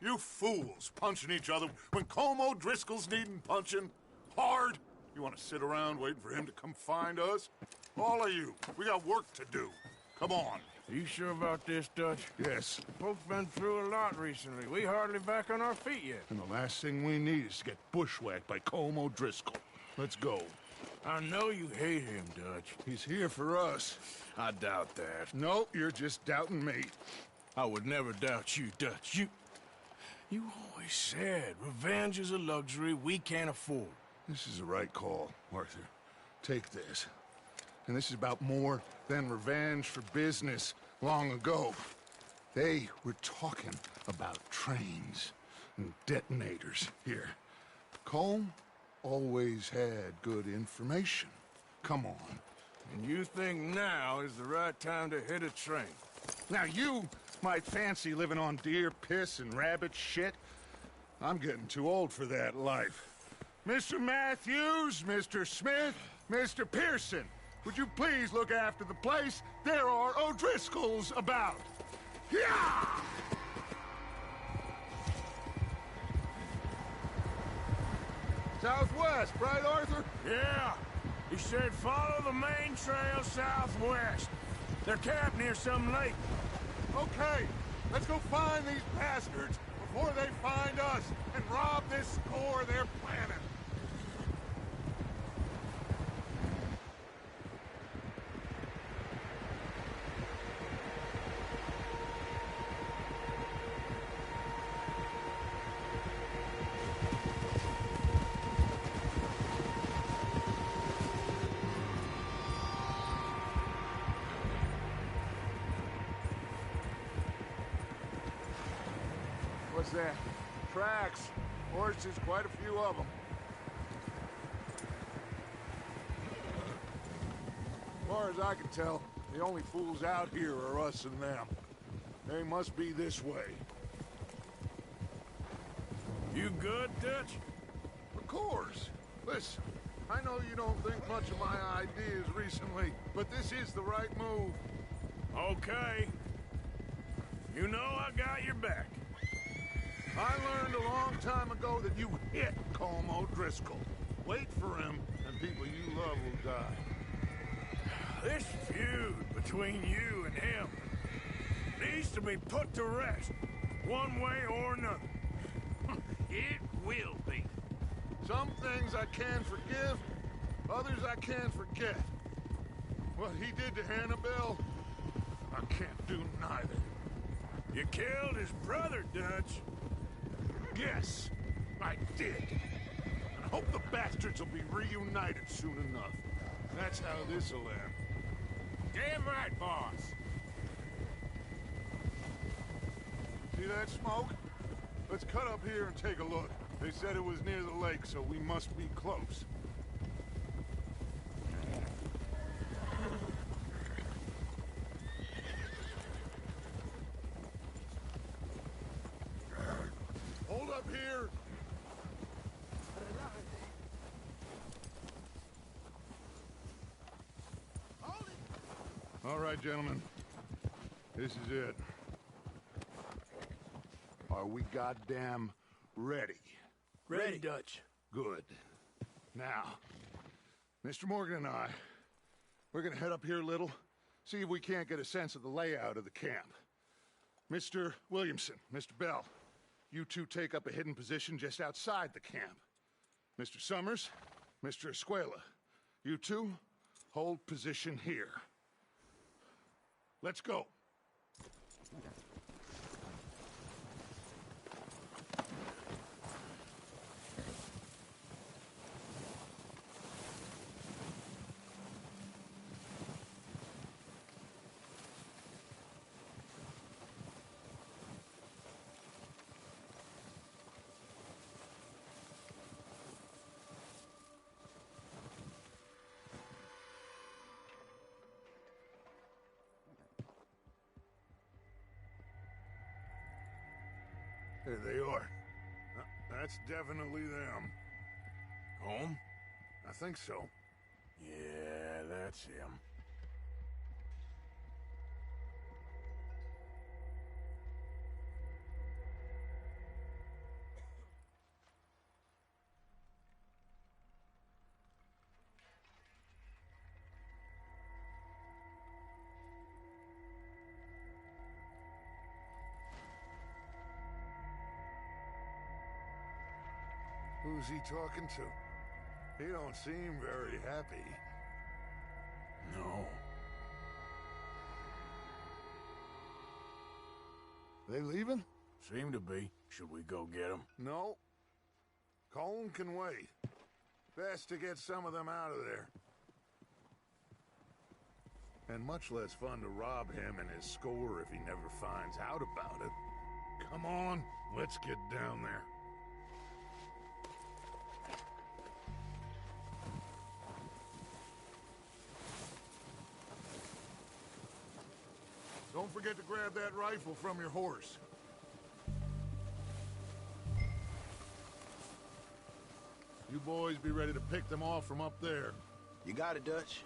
You fools punching each other when Colm O'Driscoll's needing punching. Hard! You want to sit around waiting for him to come find us? All of you, we got work to do. Come on. Are you sure about this, Dutch? Yes. Folks been through a lot recently. We hardly back on our feet yet. And the last thing we need is to get bushwhacked by Colm O'Driscoll. Let's go. I know you hate him, Dutch. He's here for us. I doubt that. No, you're just doubting me. I would never doubt you, Dutch. You always said revenge is a luxury we can't afford. This is the right call, Arthur. Take this. And this is about more than revenge for business long ago. They were talking about trains and detonators here. Colm always had good information. Come on. And you think now is the right time to hit a train? Now you might fancy living on deer piss and rabbit shit. I'm getting too old for that life. Mr. Matthews, Mr. Smith, Mr. Pearson, would you please look after the place? There are O'Driscolls about. Yeah! Southwest, right, Arthur? Yeah. He said follow the main trail southwest. They're camped near some lake. Okay, let's go find these bastards before they find us and rob this store they're planning. What's that? Tracks. Horses, quite a few of them. As far as I can tell, the only fools out here are us and them. They must be this way. You good, Dutch? Of course. Listen, I know you don't think much of my ideas recently, but this is the right move. Okay. You know I got your back. I learned a long time ago that you hit Colm O'Driscoll. Wait for him, and people you love will die. This feud between you and him needs to be put to rest, one way or another. It will be. Some things I can forgive, others I can't forget. What he did to Annabelle, I can't do neither. You killed his brother, Dutch. Yes, I did. And I hope the bastards will be reunited soon enough. That's how this'll end. Damn right, boss. See that smoke? Let's cut up here and take a look. They said it was near the lake, so we must be close. Hold up here! All right, gentlemen. This is it. Are we goddamn ready? Ready, Dutch. Good. Now, Mr. Morgan and I, we're gonna head up here a little, see if we can't get a sense of the layout of the camp. Mr. Williamson, Mr. Bell, you two take up a hidden position just outside the camp. Mr. Summers, Mr. Escuela, you two hold position here. Let's go. There they are. That's definitely them. Home? I think so. Yeah, that's him. Who's he talking to? You don't seem very happy. No. They leaving? Seem to be. Should we go get them? No. Colm can wait. Best to get some of them out of there. And much less fun to rob him and his score if he never finds out about it. Come on, let's get down there. Don't forget to grab that rifle from your horse. You boys be ready to pick them off from up there. You got it, Dutch.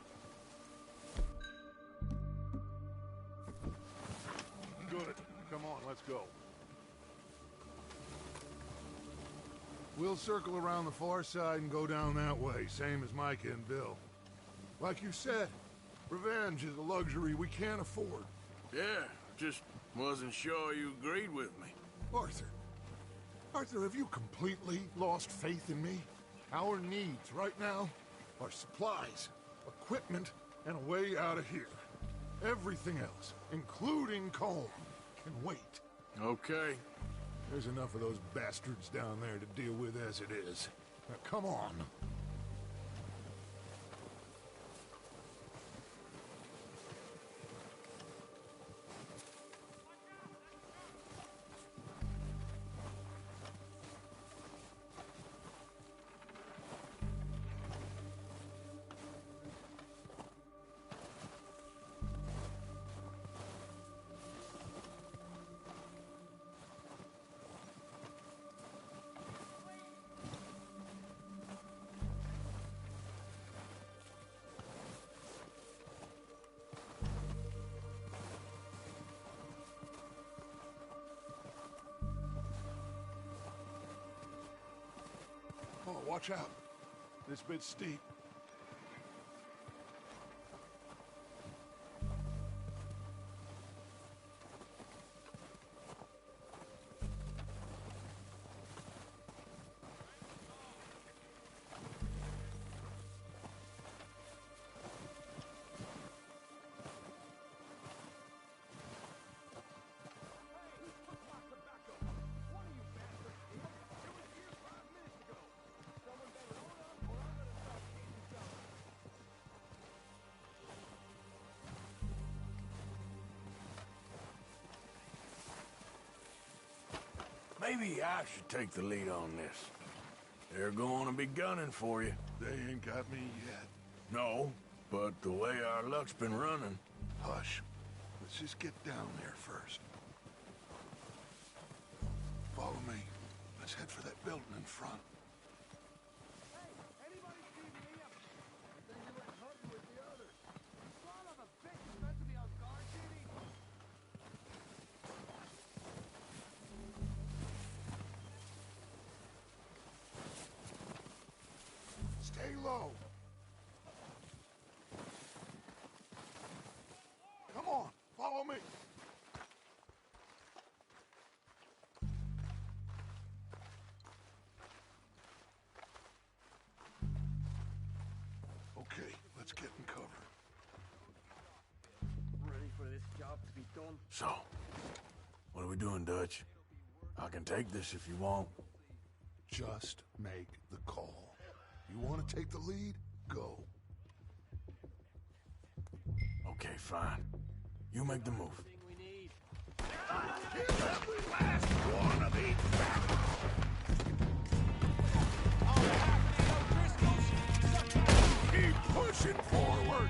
Good. Come on, let's go. We'll circle around the far side and go down that way, same as Micah and Bill. Like you said, revenge is a luxury we can't afford. Yeah, just wasn't sure you agreed with me. Arthur. Arthur, have you completely lost faith in me? Our needs right now are supplies, equipment, and a way out of here. Everything else, including Colm, can wait. Okay. There's enough of those bastards down there to deal with as it is. Now, come on. Oh, watch out. This bit's steep. Maybe I should take the lead on this. They're going to be gunning for you. They ain't got me yet. No, but the way our luck's been running... Hush. Let's just get down there first. Follow me. Let's head for that building in front. Stay low. Come on, follow me. Okay, let's get in cover. Ready for this job to be done? So, what are we doing, Dutch? I can take this if you want. Just make the call. You want to take the lead? Go. Okay, fine. You make the move. Kill every last one of these bastards! Keep pushing forward!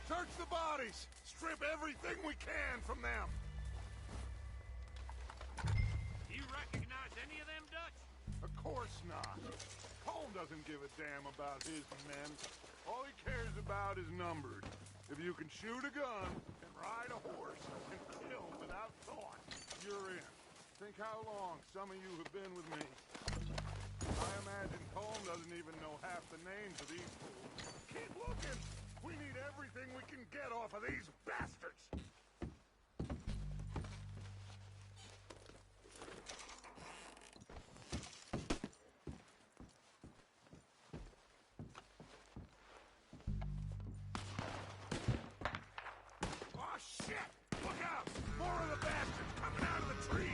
Search the bodies! Strip everything we can from them! You recognize any of them, Dutch? Of course not. Colm doesn't give a damn about his men. All he cares about is numbers. If you can shoot a gun and ride a horse and kill without thought, you're in. Think how long some of you have been with me. I imagine Colm doesn't even know half the names of these fools. Keep looking! We need everything we can get off of these bastards! Oh, shit! Look out! More of the bastards coming out of the trees!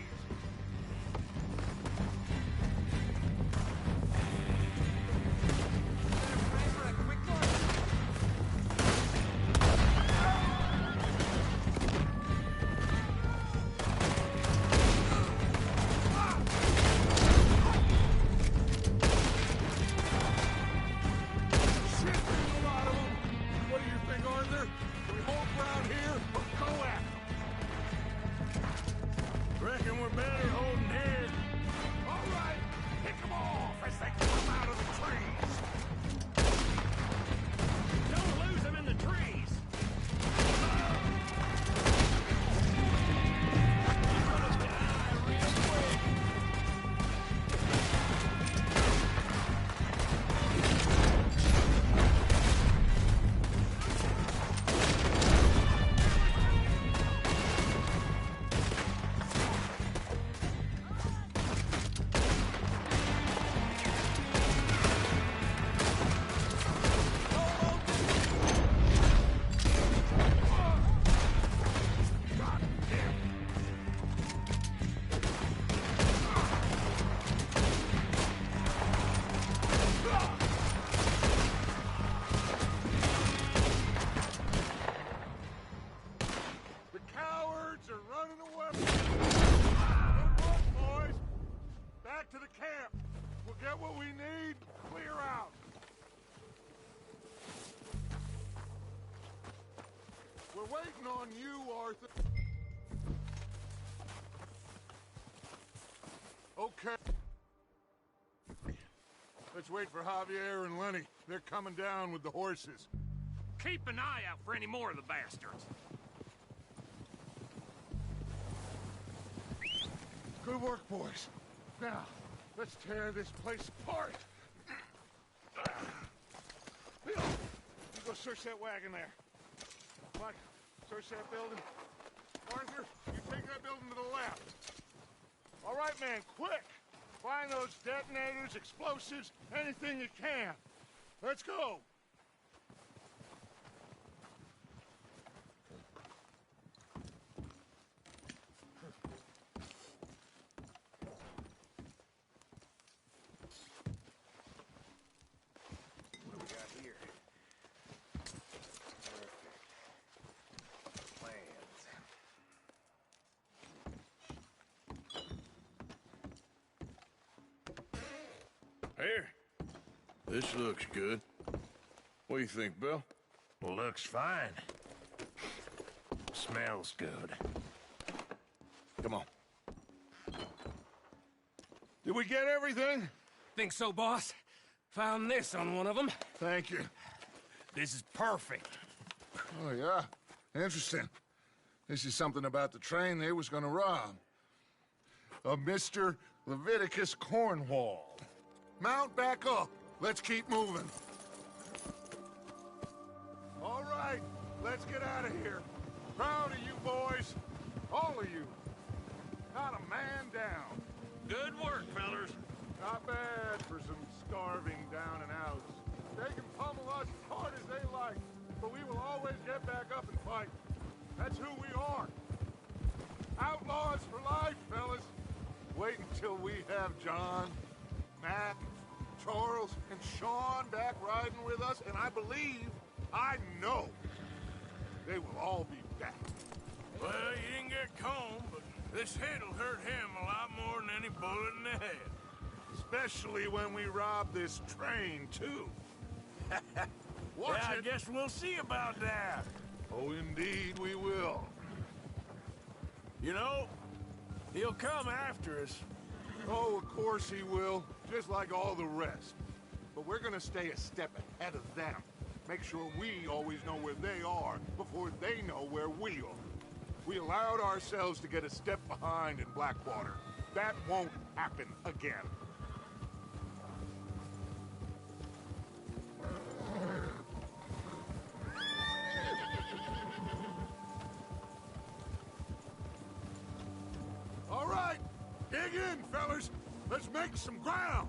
Reckon we're better holding here. All right, pick them off as they come out of the trees. Don't lose them in the trees. To the camp. We'll get what we need. Clear out. We're waiting on you, Arthur. Okay. Let's wait for Javier and Lenny. They're coming down with the horses. Keep an eye out for any more of the bastards. Good work, boys. Now, let's tear this place apart. Bill, you go search that wagon there. Mike, search that building. Arthur, you take that building to the left. All right, man, quick. Find those detonators, explosives, anything you can. Let's go. Here. This looks good. What do you think, Bill? Looks fine. Smells good. Come on. Did we get everything? Think so, boss. Found this on one of them. Thank you. This is perfect. Oh, yeah? Interesting. This is something about the train they was gonna rob. Of Mr. Leviticus Cornwall. Mount back up. Let's keep moving. All right, let's get out of here. Proud of you boys. All of you. Not a man down. Good work, fellers. Not bad for some starving down and outs. They can pummel us as hard as they like, but we will always get back up and fight. That's who we are. Outlaws for life, fellas. Wait until we have John, Mac, Charles, and Sean back riding with us, and I believe, I know, they will all be back. Well, you didn't get Colm, but this hit'll hurt him a lot more than any bullet in the head. Especially when we rob this train, too. Watch I it. guess we'll see about that. Oh, indeed we will. You know, he'll come after us. Oh, of course he will, just like all the rest. But we're gonna stay a step ahead of them. Make sure we always know where they are before they know where we are. We allowed ourselves to get a step behind in Blackwater. That won't happen again. All right, dig in, fellas. Let's make some ground.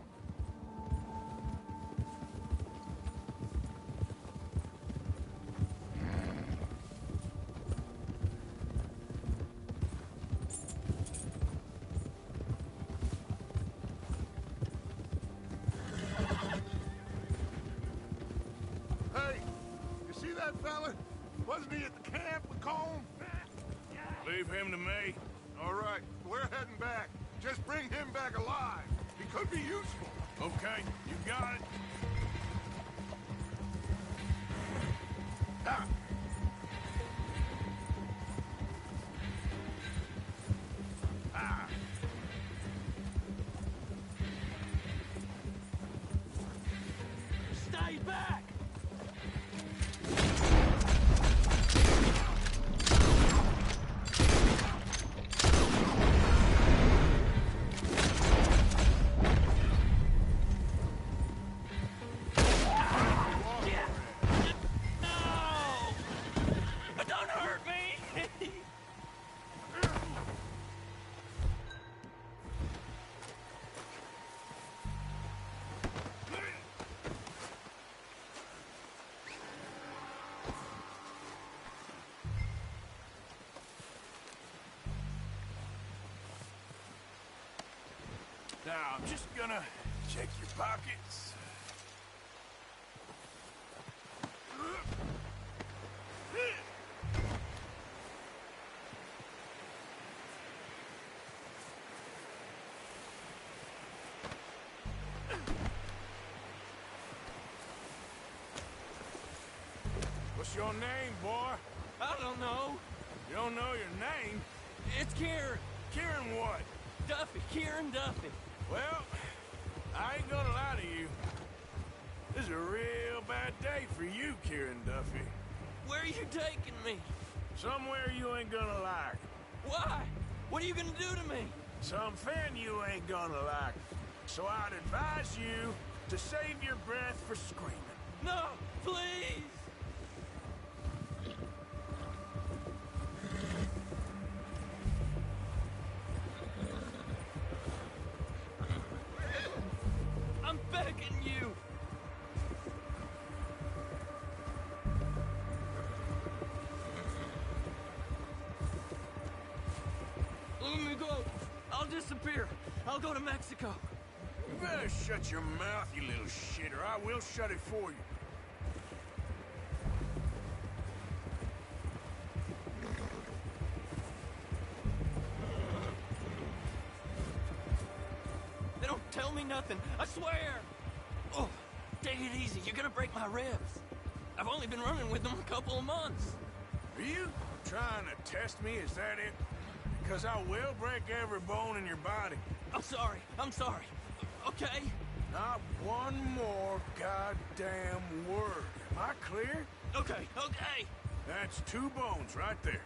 Hey, you see that fella? Wasn't he at the camp with Colm? Leave him to me. All right, we're heading back. Just bring him back alive. He could be useful. Okay, you got it. Ah. Ah. Stay back! Don't hurt me! Now, I'm just gonna check your pockets. What's your name, boy? I don't know. You don't know your name? It's Kieran. Kieran what? Duffy. Kieran Duffy. Well, I ain't gonna lie to you. This is a real bad day for you, Kieran Duffy. Where are you taking me? Somewhere you ain't gonna like. Why? What are you gonna do to me? Something you ain't gonna like. So I'd advise you to save your breath for screaming. No, please! I'm begging you! Let me go. I'll disappear. I'll go to Mexico. You better shut your mouth, you little shit, or I will shut it for you. They don't tell me nothing. I swear. Oh, take it easy. You're gonna break my ribs. I've only been running with them a couple of months. Are you trying to test me? Is that it? Because I will break every bone in your body. I'm sorry. I'm sorry. Okay? Not one more goddamn word. Am I clear? Okay, okay. That's 2 bones right there.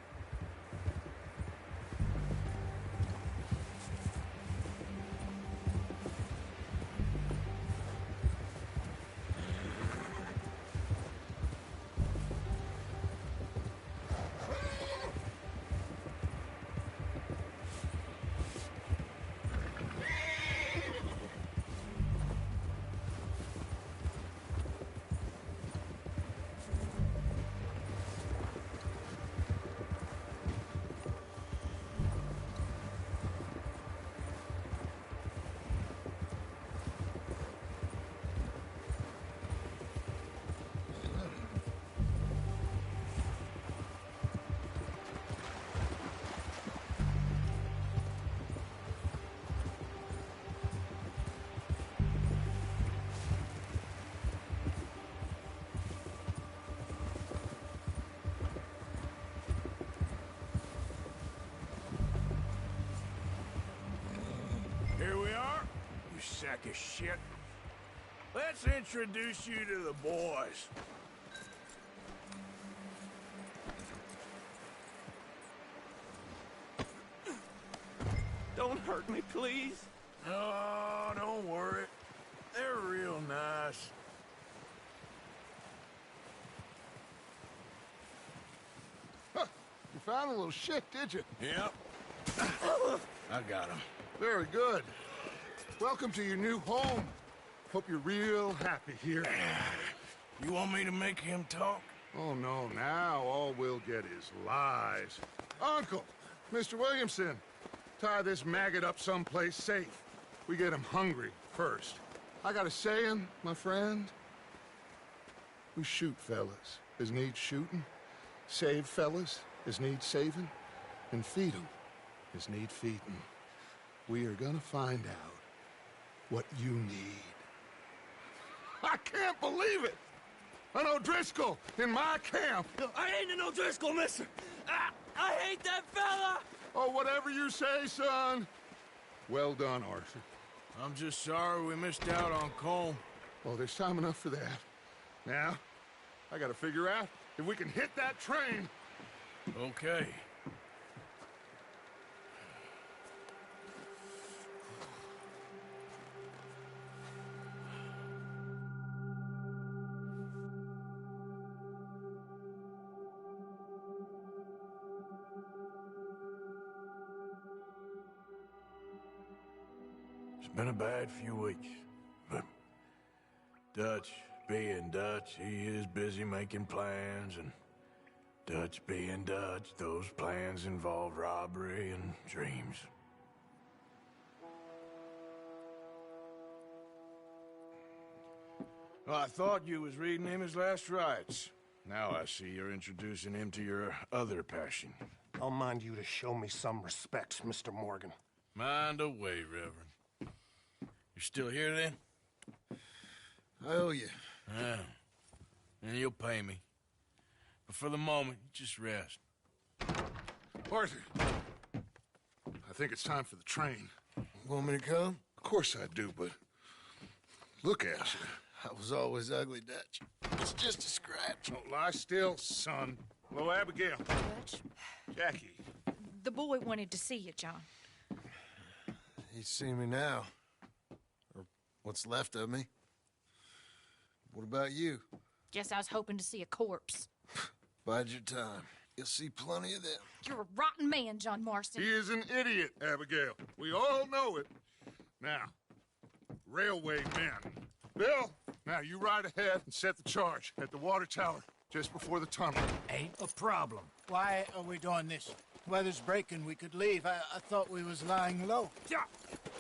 here we are, you sack of shit. Let's introduce you to the boys. Don't hurt me, please. No, don't worry. They're real nice. Huh. You found a little shit, did you? Yep. I got him. Very good. Welcome to your new home. Hope you're real happy here. You want me to make him talk? Oh, no. Now all we'll get is lies. Uncle, Mr. Williamson, tie this maggot up someplace safe. We get him hungry first. I got a saying, my friend. We shoot fellas as need shooting, save fellas as need saving, and feed 'em as need feeding. We are gonna find out what you need. I can't believe it! An O'Driscoll in my camp! I ain't an O'Driscoll, mister! I hate that fella! Oh, whatever you say, son. Well done, Arthur. I'm just sorry we missed out on Colm. Oh, there's time enough for that. Now, I gotta figure out if we can hit that train. Okay. It's been a bad few weeks, but Dutch being Dutch, he is busy making plans, and Dutch being Dutch, those plans involve robbery and dreams. Well, I thought you was reading him his last rites. Now I see you're introducing him to your other passion. I'll mind you to show me some respect, Mr. Morgan. Mind away, Reverend. You still here, then? I owe you. Yeah. And you'll pay me. But for the moment, just rest. Arthur, I think it's time for the train. Want me to come? Of course I do, but look at you. I was always ugly, Dutch. It's just a scratch. Don't lie still, son. Hello, Abigail. Dutch, Jackie. the boy wanted to see you, John. He's seen me now. Or what's left of me. What about you? Guess I was hoping to see a corpse. Bide your time. You'll see plenty of them. You're a rotten man, John Marston. He is an idiot, Abigail. We all know it. Now, railway men. Bill, now you ride ahead and set the charge at the water tower just before the tunnel. Ain't a problem. Why are we doing this? Weather's breaking. We could leave. I thought we was lying low. Yeah,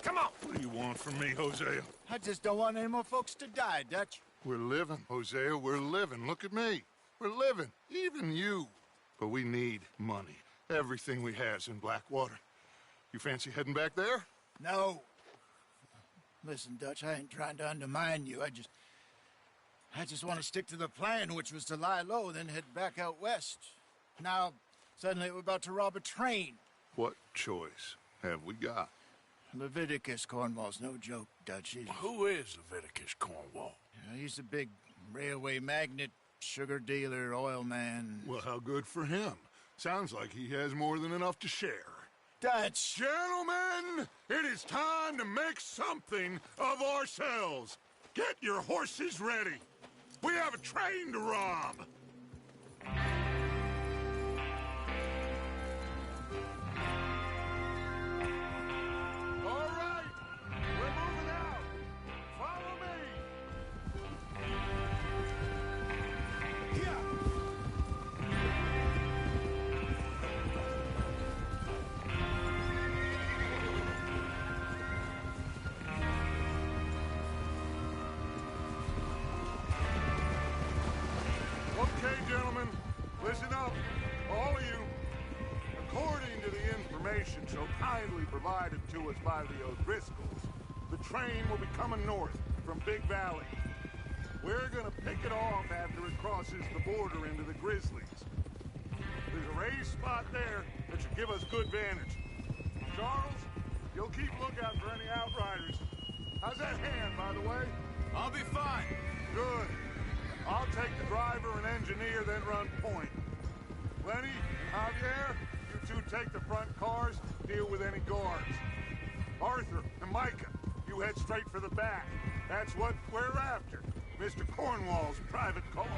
come on. What do you want from me, Hosea? I just don't want any more folks to die, Dutch. We're living, Hosea. We're living. Look at me. We're living. Even you. But we need money. Everything we has in Blackwater. You fancy heading back there? No. Listen, Dutch, I ain't trying to undermine you. I just want to stick to the plan, which was to lie low, then head back out west. Now, suddenly we're about to rob a train. What choice have we got? Leviticus Cornwall's no joke, Dutch. Who is Leviticus Cornwall? He's a big railway magnate, sugar dealer, oil man. Well, how good for him. Sounds like he has more than enough to share. Dutch! Gentlemen, it is time to make something of ourselves. Get your horses ready. We have a train to rob. All right, we're moving out. Follow me. Here. Okay, gentlemen, listen up, all of you. According to the information so kindly provided to us by the O'Driscolls, the train will be coming north from Big Valley. We're gonna pick it off after it crosses the border into the Grizzlies. There's a raised spot there that should give us good vantage. Charles, You'll keep lookout for any outriders. How's that hand, by the way? I'll be fine. Good. I'll take the driver and engineer, then run point. Lenny, Javier, you two take the front cars, deal with any guards. Arthur and Micah, you head straight for the back. That's what we're after. Mr. Cornwall's private car.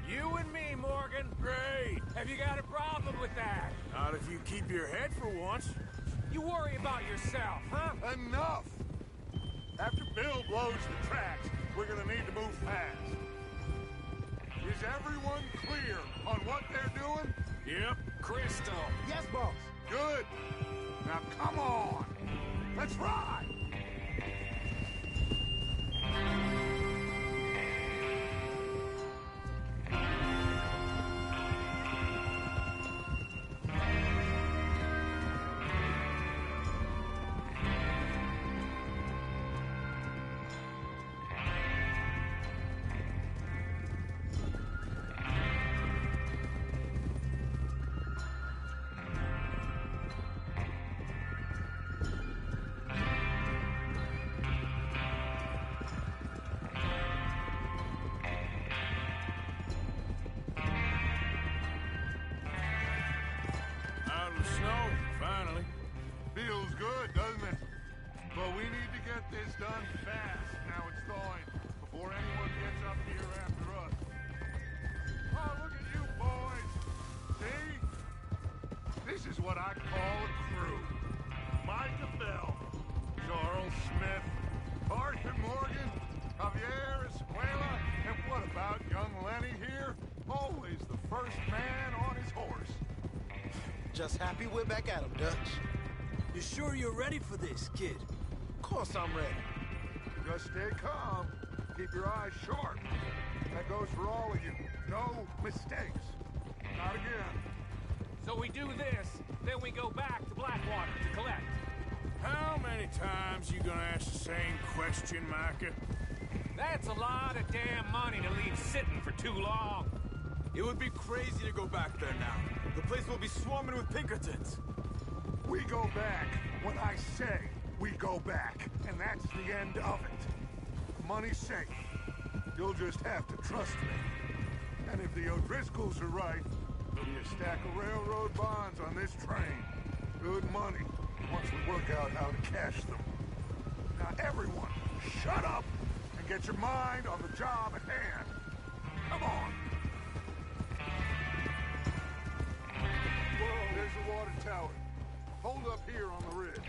You and me, Morgan. Great. Have you got a problem with that? Not if you keep your head for once. You worry about yourself, huh? Enough! After Bill blows the tracks, we're gonna need to move fast. Is everyone clear on what they're doing? Yep. Crystal. Yes, boss. Good. Now come on. Let's ride. Feels good, doesn't it? But we need to get this done fast. Now it's thawing, before anyone gets up here after us. Oh, look at you boys! See? This is what I call a crew. Micah Bell, Charles Smith, Arthur Morgan, Javier Escuela, and what about young Lenny here? Always the first man on his horse. Just happy we're back at him, Dutch. You sure you're ready for this, kid? Of course I'm ready. Just stay calm. Keep your eyes sharp. That goes for all of you. No mistakes. Not again. So we do this, then we go back to Blackwater to collect. How many times you gonna ask the same question, Micah? That's a lot of damn money to leave sitting for too long. It would be crazy to go back there now. The place will be swarming with Pinkertons. We go back when I say we go back, and that's the end of it. Money's safe. You'll just have to trust me. And if the O'Driscolls are right, there'll be a stack of railroad bonds on this train. Good money, once we work out how to cash them. Now everyone, shut up and get your mind on the job at hand. Come on. Whoa, there's the water tower. Hold up here on the ridge.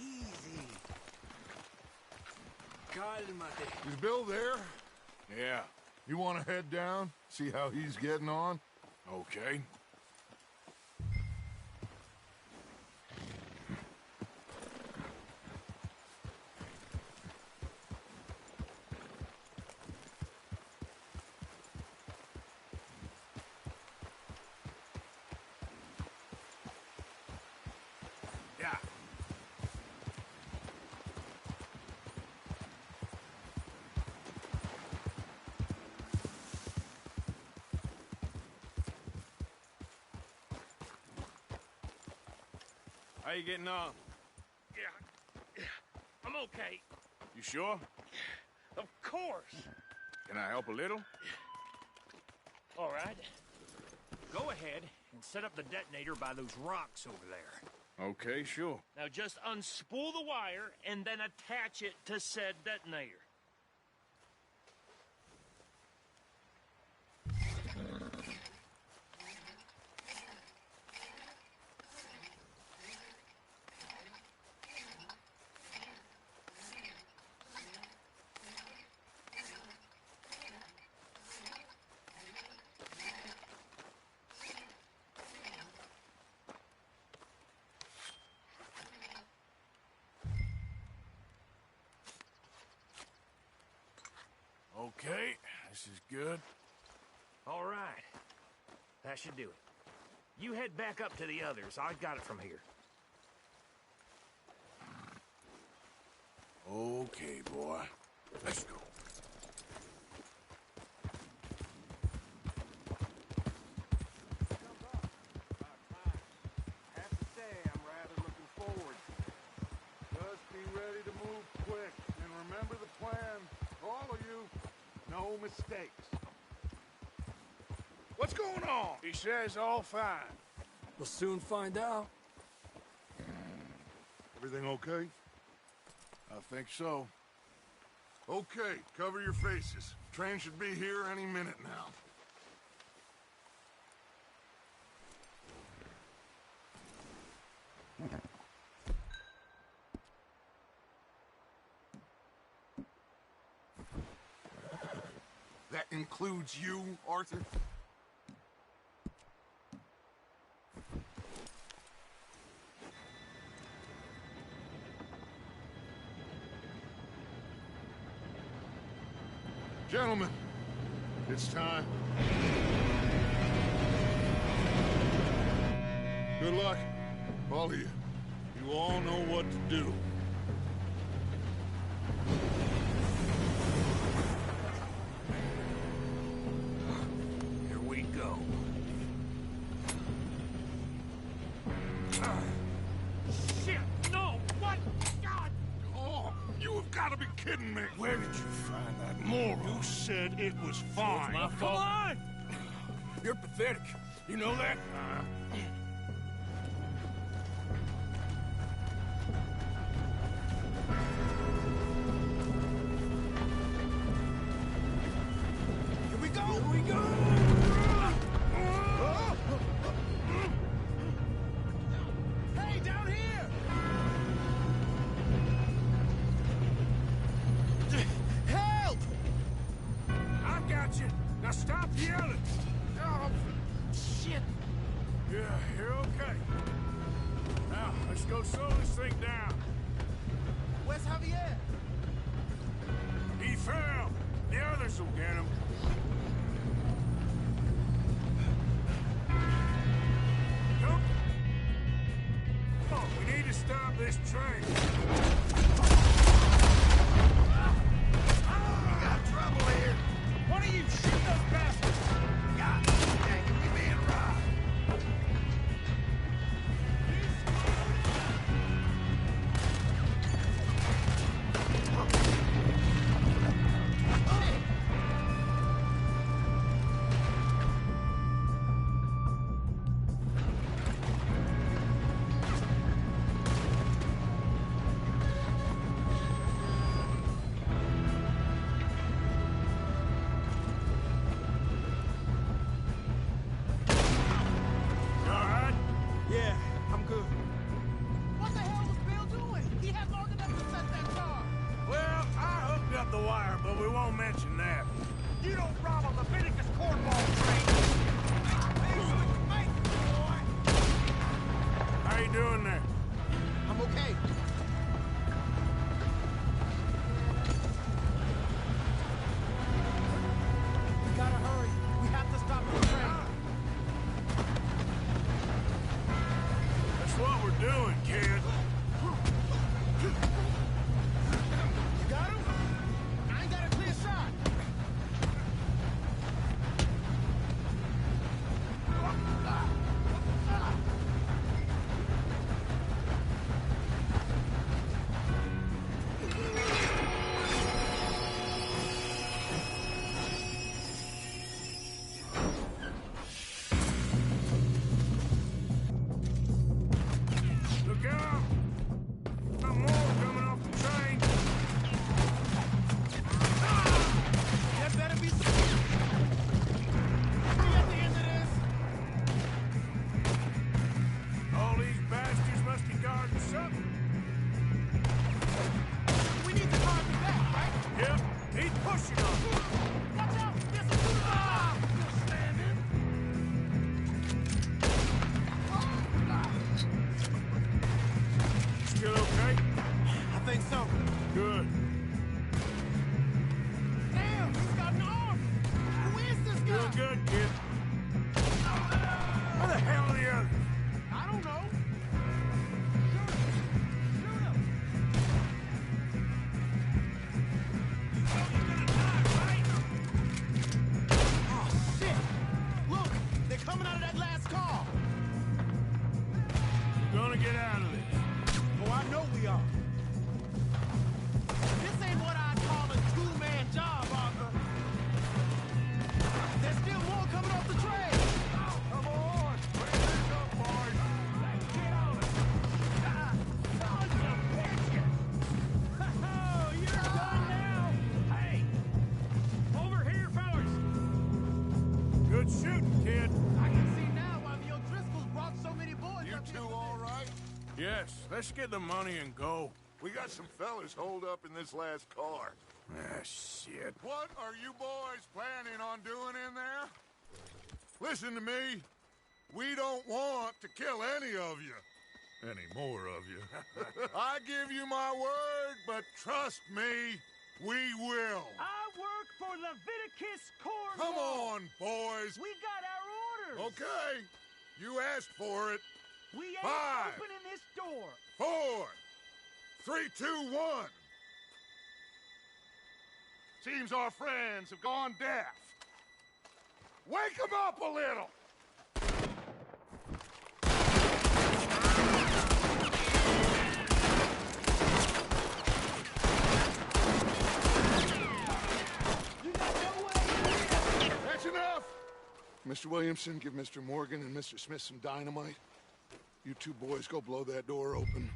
Easy. Cálmate. Is Bill there? Yeah. You want to head down? See how he's getting on? Okay. Yeah. How you getting on? Yeah. I'm okay. You sure? Of course. Can I help a little? All right. Go ahead and set up the detonator by those rocks over there. Okay, sure. Now just unspool the wire and then attach it to said detonator. Okay, this is good. All right. That should do it. You head back up to the others. I got it from here. Okay, boy. Let's go. Have to say, I'm rather looking forward to it. Just be ready to move quick, and remember the plan. All of you, no mistakes. What's going on? He says all fine. We'll soon find out. Everything okay? I think so. Okay, cover your faces. Train should be here any minute now. That includes you, Arthur? Gentlemen, it's time. Good luck, all of you. You all know what to do. Here we go. Shit! No! What? God! Oh, you have got to be kidding me! Where did you find that moron? You said it was fine. My fault. Come on! You're pathetic. You know that? Here we go! Here we go! Hey, down here! Help! I got you. Now stop yelling. Oh, shit! Yeah, you're okay. Now, let's go slow this thing down. Where's Javier? He fell. The others will get him. Come. Oh, we need to stop this train. We got trouble here. One of you shoot those bastards! God dang it, we being robbed. You all right? Yeah, I'm good. What the hell was Bill doing? He had long enough to set that car. Well, I hooked up the wire, but we won't mention that. You don't rob a Leviticus cornball train. How you doing there? I'm okay. We gotta hurry. We have to stop the train. That's what we're doing, kid. You got him? I ain't got a clear shot. Look out! Got more coming off the train. There better be some... We at the end of this? All these bastards must be guarding something. We need to guard the back, right? Yep, he's pushing us. Watch out! There's a... Ah! Still standing? Still okay? I think so. Good. Damn, he's got an arm! Who is this guy? Doing good, kid. Where the hell are the others? I don't know. Shoot him! get out of this. Oh, I know we are. This ain't what I'd call a two-man job, Arthur. There's still more coming off the train. Come on! Bring this up, boys! Let's get on it! Sons of bitches! Oh, you're done now! Hey! Over here, fellas! Good shooting, kid. I can see now why the O'Driscolls brought so many boys You up here. two all right? Yes, let's get the money and go. We got some fellas holed up in this last car. Ah, shit. What are you boys planning on doing in there? Listen to me. We don't want to kill any of you. Any more of you. I give you my word, but trust me, we will. I work for Leviticus Cornwall! Come on, boys. We got our orders! Okay. You asked for it. We ain't 5, opening this door! 4, 3, 2, 1. Seems our friends have gone deaf. Wake them up a little! That's enough! Mr. Williamson, give Mr. Morgan and Mr. Smith some dynamite. You two boys go blow that door open.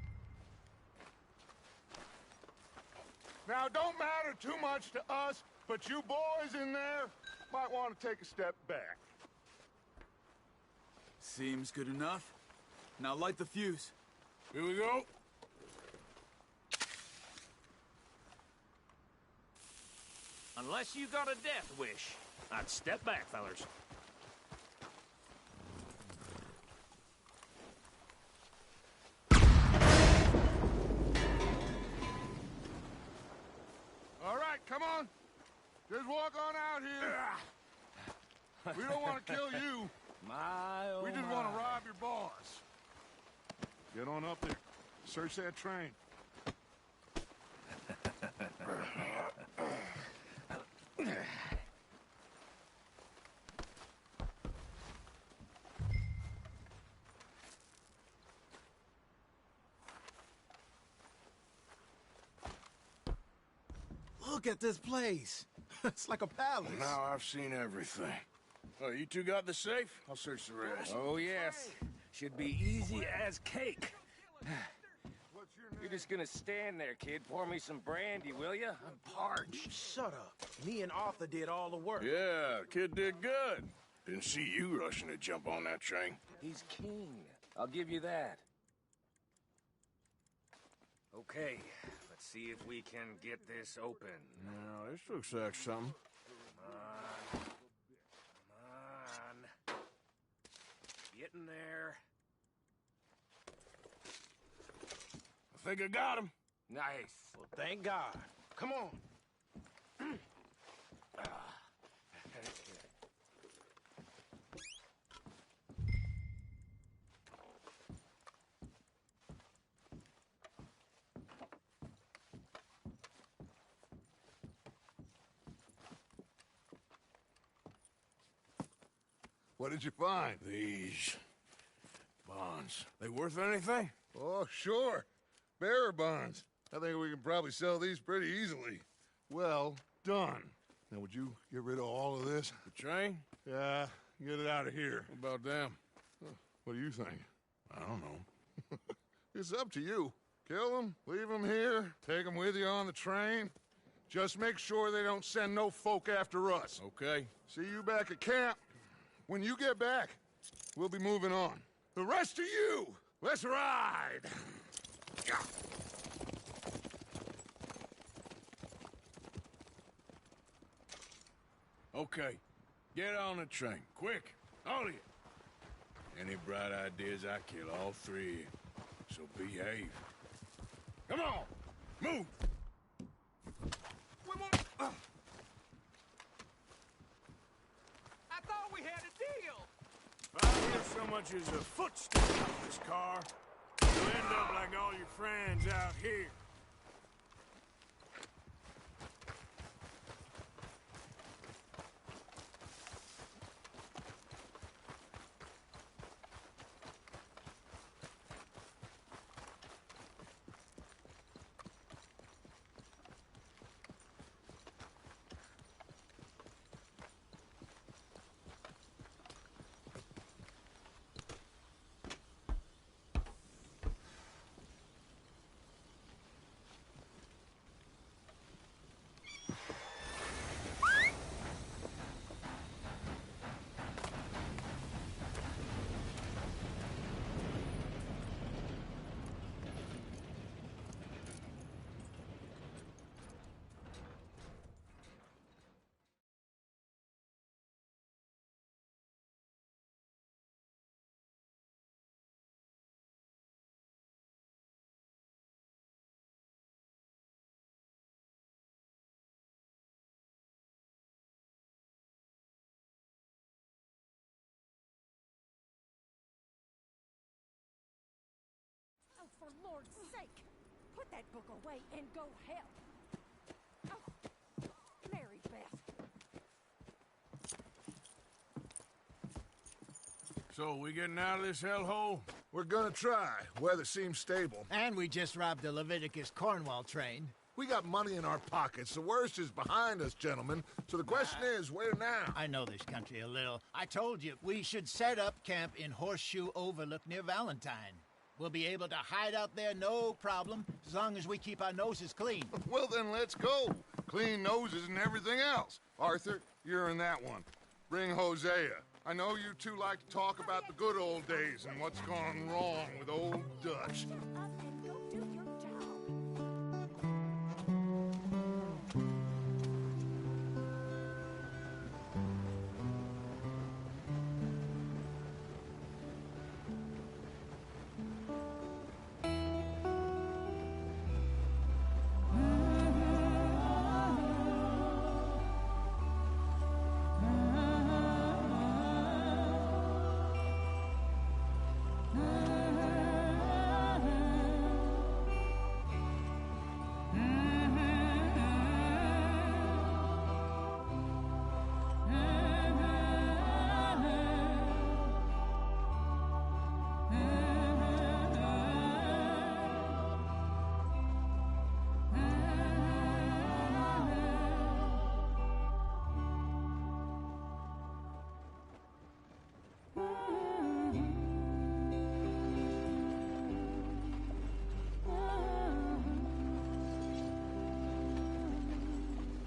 Now, don't matter too much to us, but you boys in there might want to take a step back. Seems good enough. Now light the fuse. Here we go. Unless you got a death wish, I'd step back, fellers. All right, come on. Just walk on out here. We don't want to kill you. We just want to rob your boss. Get on up there. Search that train. Look at this place. It's like a palace. Now I've seen everything. Oh, you two got the safe? I'll search the rest. Oh, yes. Should be easy as cake. You're just gonna stand there, kid. Pour me some brandy, will you? I'm parched. Shut up. Me and Arthur did all the work. Yeah, kid did good. Didn't see you rushing to jump on that train. He's king. I'll give you that. Okay, let's see if we can get this open. Now, this looks like something. Come on. Get in there. I think I got him. Nice. Well, thank God. Come on. What did you find? These bonds. They worth anything? Oh, sure. Bearer bonds. I think we can probably sell these pretty easily. Well done. Now, would you get rid of all of this? The train? Yeah, get it out of here. What about them? What do you think? I don't know. It's up to you. Kill them, leave them here, take them with you on the train. Just make sure they don't send no folk after us. Okay. See you back at camp. When you get back, we'll be moving on. The rest of you, let's ride! Okay. Get on the train. Quick. All of you. Any bright ideas, I kill all three of you. So behave. Come on! Move! I thought we had a deal! If I hear so much as a footstep out of this car, you'll end up like all your friends out here. sake! Put that book away and go help. Oh, Mary Beth. So, we getting out of this hellhole? We're gonna try. Weather seems stable. And we just robbed the Leviticus Cornwall train. We got money in our pockets. The worst is behind us, gentlemen. So the question is, where now? I know this country a little. I told you, we should set up camp in Horseshoe Overlook near Valentine. We'll be able to hide out there, no problem, as long as we keep our noses clean. Well, then let's go. Clean noses and everything else. Arthur, you're in that one. Bring Hosea. I know you two like to talk about the good old days and what's gone wrong with old Dutch.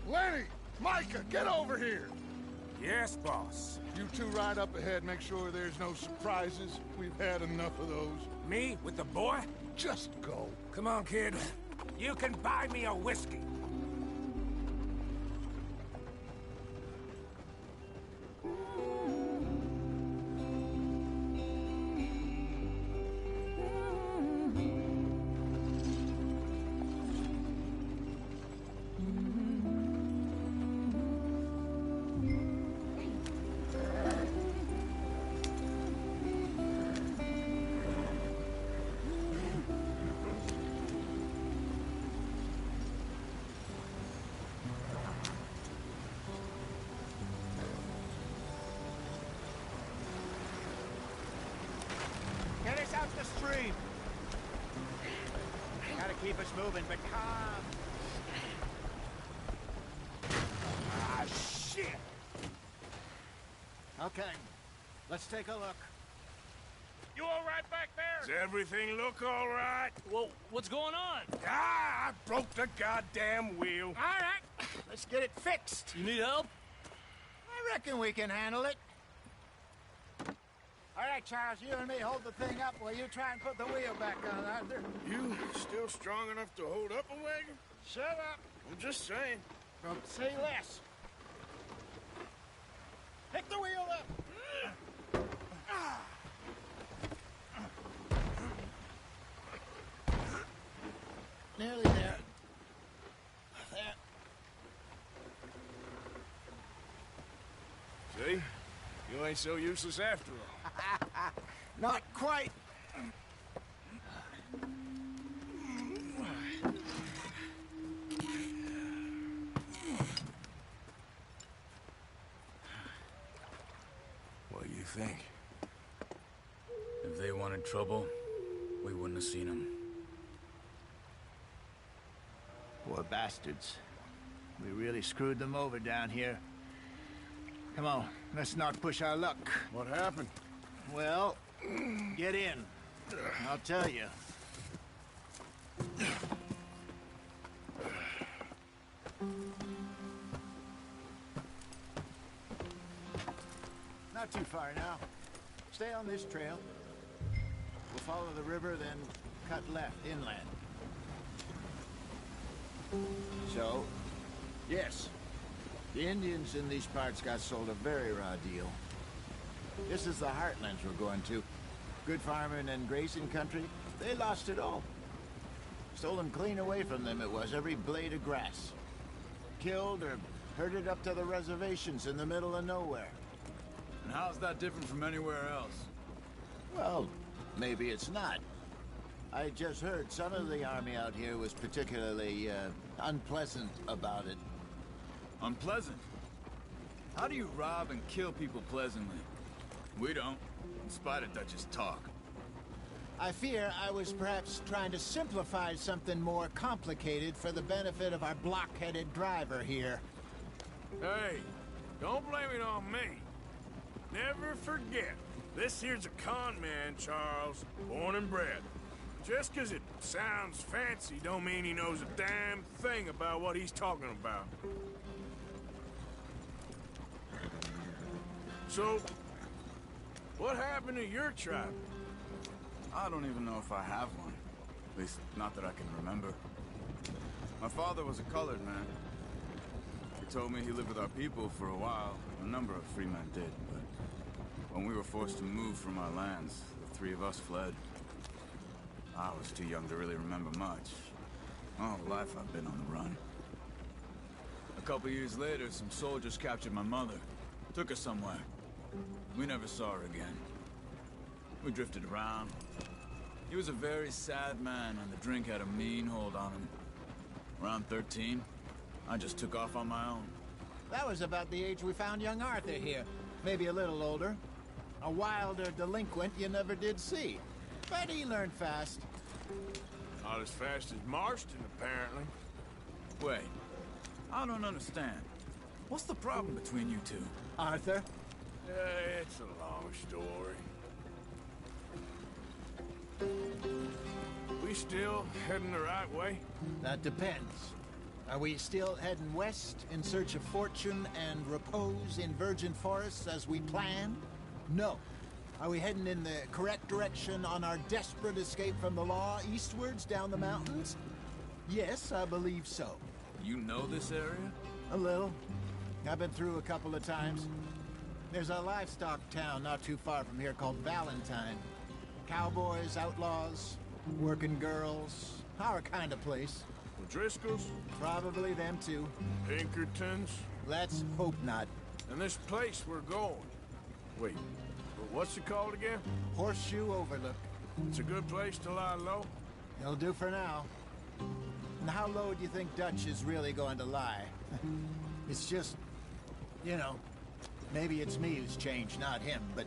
Lenny! Micah, get over here! Yes, boss. You two ride up ahead, make sure there's no surprises. We've had enough of those. Me with the boy? Just go. Come on, kid. You can buy me a whiskey. Get us out the stream. Gotta keep us moving, but calm. Ah, shit! Okay, let's take a look. You all right back there? Does everything look all right? Well, what's going on? Ah, I broke the goddamn wheel. All right, let's get it fixed. You need help? I reckon we can handle it. All right, Charles, you and me hold the thing up while you try and put the wheel back on, Arthur. You still strong enough to hold up a wagon? Shut up. I'm just saying. Don't say less. Pick the wheel up. Nearly there. There. See? You ain't so useless after all. Not quite. What do you think? If they wanted trouble, we wouldn't have seen them. Poor bastards. We really screwed them over down here. Come on, let's not push our luck. What happened? Well, get in. I'll tell you. Not too far now. Stay on this trail. We'll follow the river, then cut left inland. So, yes, the Indians in these parts got sold a very raw deal. This is the heartlands we're going to. Good farming and grazing country, they lost it all. Stolen clean away from them it was, every blade of grass. Killed or herded up to the reservations in the middle of nowhere. And how's that different from anywhere else? Well, maybe it's not. I just heard some of the army out here was particularly, unpleasant about it. Unpleasant? How do you rob and kill people pleasantly? We don't, in spite of Dutch's talk. I fear I was perhaps trying to simplify something more complicated for the benefit of our block-headed driver here. Hey, don't blame it on me. Never forget, this here's a con man, Charles, born and bred. Just 'cause it sounds fancy don't mean he knows a damn thing about what he's talking about. So, what happened to your tribe? I don't even know if I have one. At least, not that I can remember. My father was a colored man. He told me he lived with our people for a while. A number of free men did, but when we were forced to move from our lands, the three of us fled. I was too young to really remember much. All life I've been on the run. A couple years later, some soldiers captured my mother. Took her somewhere. We never saw her again. We drifted around. He was a very sad man, and the drink had a mean hold on him. Around 13, I just took off on my own. That was about the age we found young Arthur here. Maybe a little older. A wilder delinquent you never did see. But he learned fast. Not as fast as Marston, apparently. Wait, I don't understand. What's the problem between you two? Arthur? It's a long story. We still heading the right way? That depends. Are we still heading west in search of fortune and repose in virgin forests as we planned? No. Are we heading in the correct direction on our desperate escape from the law eastwards down the mountains? Yes, I believe so. You know this area? A little. I've been through a couple of times. There's a livestock town not too far from here called Valentine. Cowboys, outlaws, working girls, our kind of place. The Driscolls? Probably them too. Pinkertons? Let's hope not. And this place we're going. Wait, what's it called again? Horseshoe Overlook. It's a good place to lie low? It'll do for now. And how low do you think Dutch is really going to lie? It's just, you know, maybe it's me who's changed, not him, but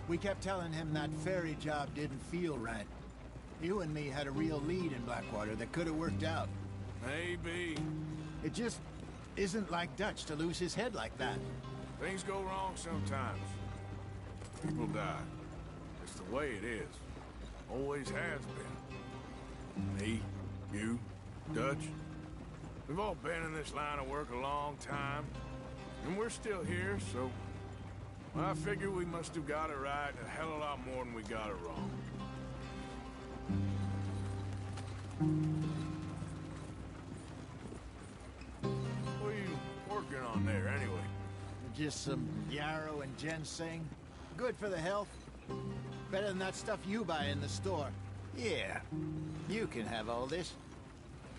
we kept telling him that ferry job didn't feel right. You and me had a real lead in Blackwater that could have worked out. Maybe. It just isn't like Dutch to lose his head like that. Things go wrong sometimes. People die. It's the way it is. Always has been. Me, you, Dutch. We've all been in this line of work a long time. And we're still here, so... well, I figure we must have got it right a hell of a lot more than we got it wrong. What are you working on there, anyway? Just some yarrow and ginseng. Good for the health. Better than that stuff you buy in the store. Yeah, you can have all this.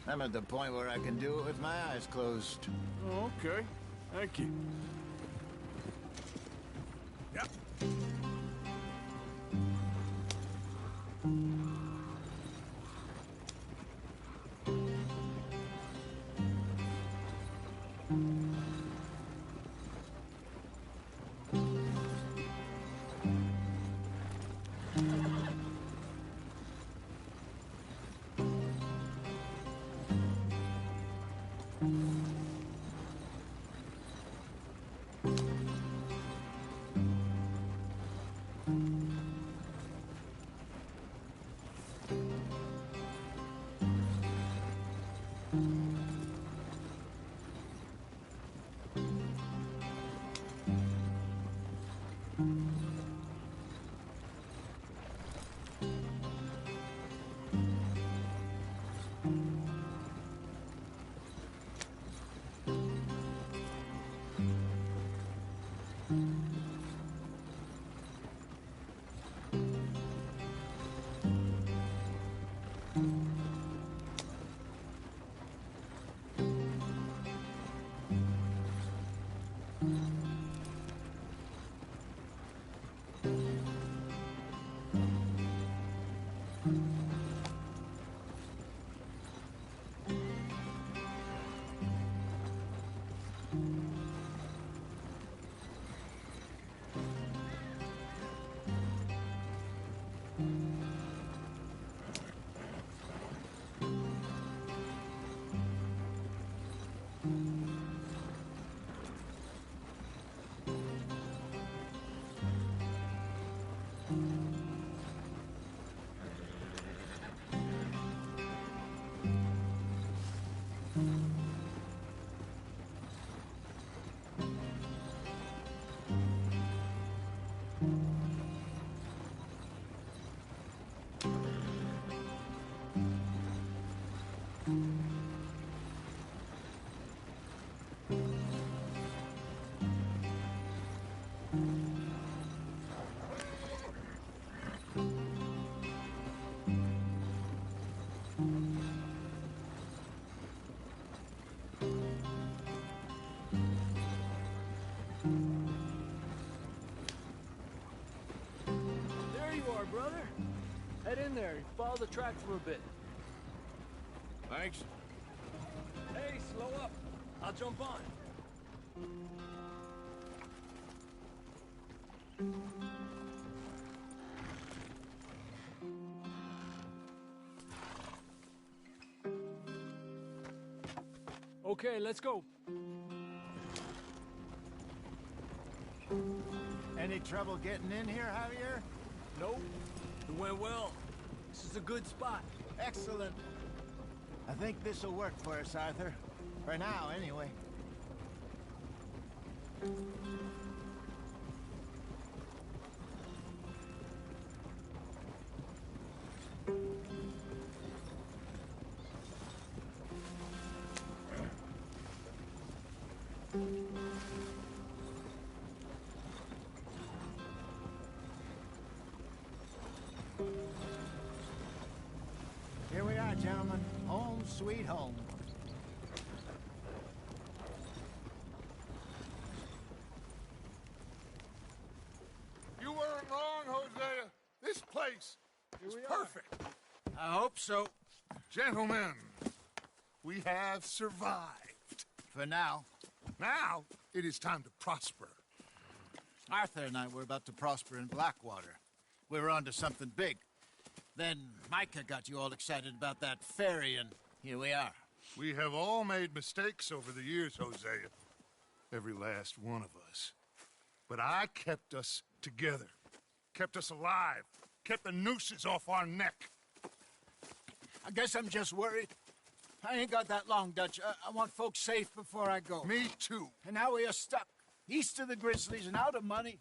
I'm at the point where I can do it with my eyes closed. Oh, okay. Thank you. Yep. in there. Follow the track for a bit. Thanks. Hey, slow up. I'll jump on. Okay, let's go. Any trouble getting in here, Javier? Nope. It went well. This is a good spot. Excellent. I think this'll work for us, Arthur. For now, anyway. Here we are, gentlemen. Home sweet home. You weren't wrong, Hosea. This place is perfect. I hope so. Gentlemen, we have survived. For now. Now, it is time to prosper. Arthur and I were about to prosper in Blackwater. We were onto something big. Then Micah got you all excited about that ferry, and here we are. We have all made mistakes over the years, Hosea. Every last one of us. But I kept us together. Kept us alive. Kept the nooses off our neck. I guess I'm just worried. I ain't got that long, Dutch. I want folks safe before I go. Me too. And now we are stuck. East of the Grizzlies and out of money.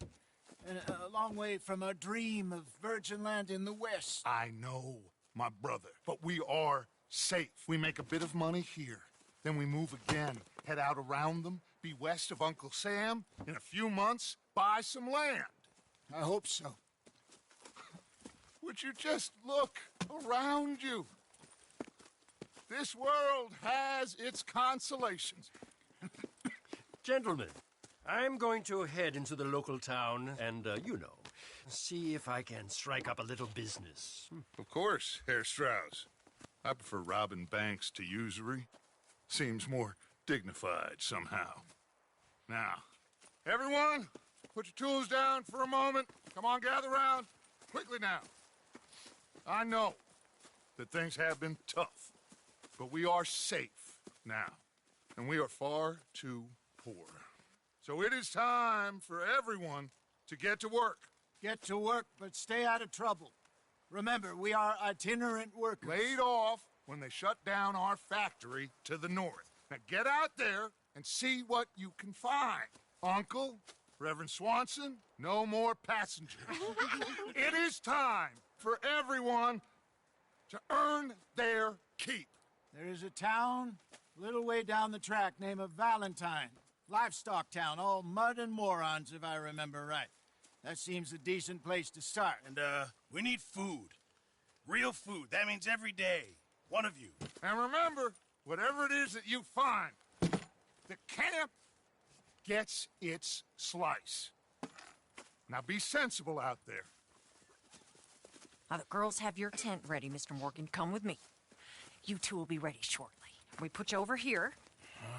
And a long way from a dream of virgin land in the west. I know, my brother. But we are safe. We make a bit of money here. Then we move again. Head out around them. Be west of Uncle Sam. In a few months, buy some land. I hope so. Would you just look around you? This world has its consolations. Gentlemen, I'm going to head into the local town and, see if I can strike up a little business. Of course, Herr Strauss. I prefer robbing banks to usury. Seems more dignified somehow. Now, everyone, put your tools down for a moment. Come on, gather round. Quickly now. I know that things have been tough, but we are safe now, and we are far too poor. So it is time for everyone to get to work. Get to work, but stay out of trouble. Remember, we are itinerant workers. Laid off when they shut down our factory to the north. Now get out there and see what you can find. Uncle, Reverend Swanson, no more passengers. It is time for everyone to earn their keep. There is a town a little way down the track named Valentine. Livestock town, all mud and morons, if I remember right. That seems a decent place to start. And, we need food. Real food. That means every day. One of you. And remember, whatever it is that you find, the camp gets its slice. Now be sensible out there. Now, the girls have your tent ready, Mr. Morgan. Come with me. You two will be ready shortly. We put you over here.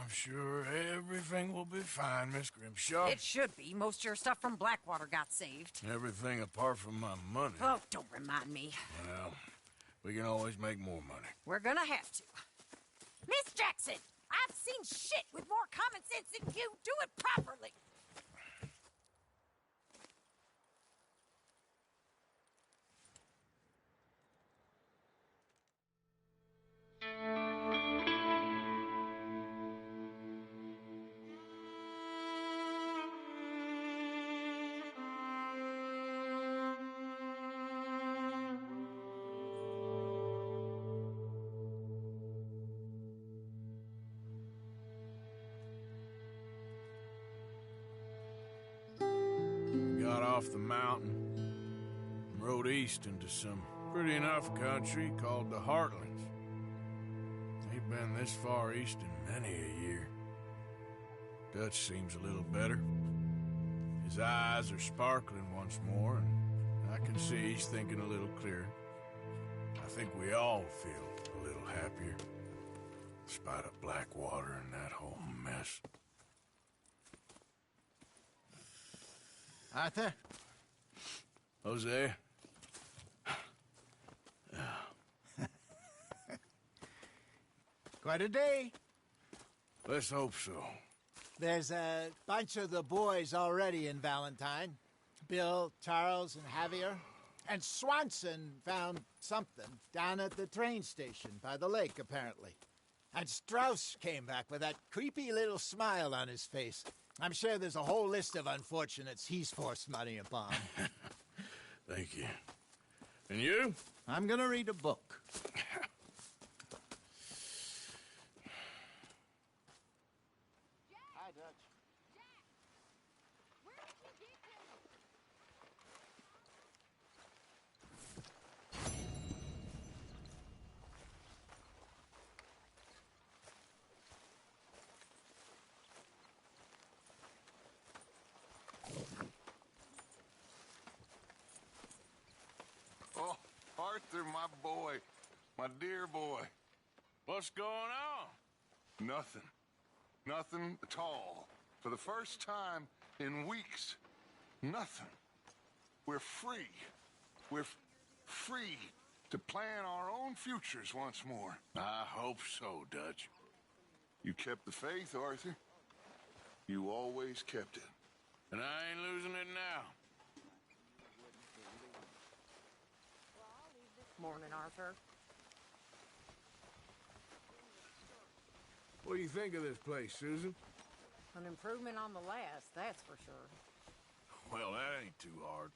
I'm sure everything will be fine, Miss Grimshaw. It should be. Most of your stuff from Blackwater got saved. Everything apart from my money. Oh, don't remind me. Well, we can always make more money. We're gonna have to. Miss Jackson, I've seen shit with more common sense than you. Do it properly. Got off the mountain and rode east into some pretty enough country called the Heartlands. Ain't been this far east in many a year. Dutch seems a little better. His eyes are sparkling once more, and I can see he's thinking a little clearer. I think we all feel a little happier. In spite of Blackwater and that whole mess. Arthur? Jose? Quite a day. Let's hope so. There's a bunch of the boys already in Valentine. Bill, Charles, and Javier. And Swanson found something down at the train station by the lake, apparently. And Strauss came back with that creepy little smile on his face. I'm sure there's a whole list of unfortunates he's forced money upon. Thank you. And you? I'm gonna read a book. Hi, Dutch. Oh, Arthur, my boy. My dear boy. What's going on? Nothing. Nothing at all. For the first time in weeks. Nothing. We're free. We're free to plan our own futures once more. I hope so, Dutch. You kept the faith, Arthur. You always kept it. And I ain't losing it now. Morning, Arthur. What do you think of this place, Susan? An improvement on the last, that's for sure. Well, that ain't too hard.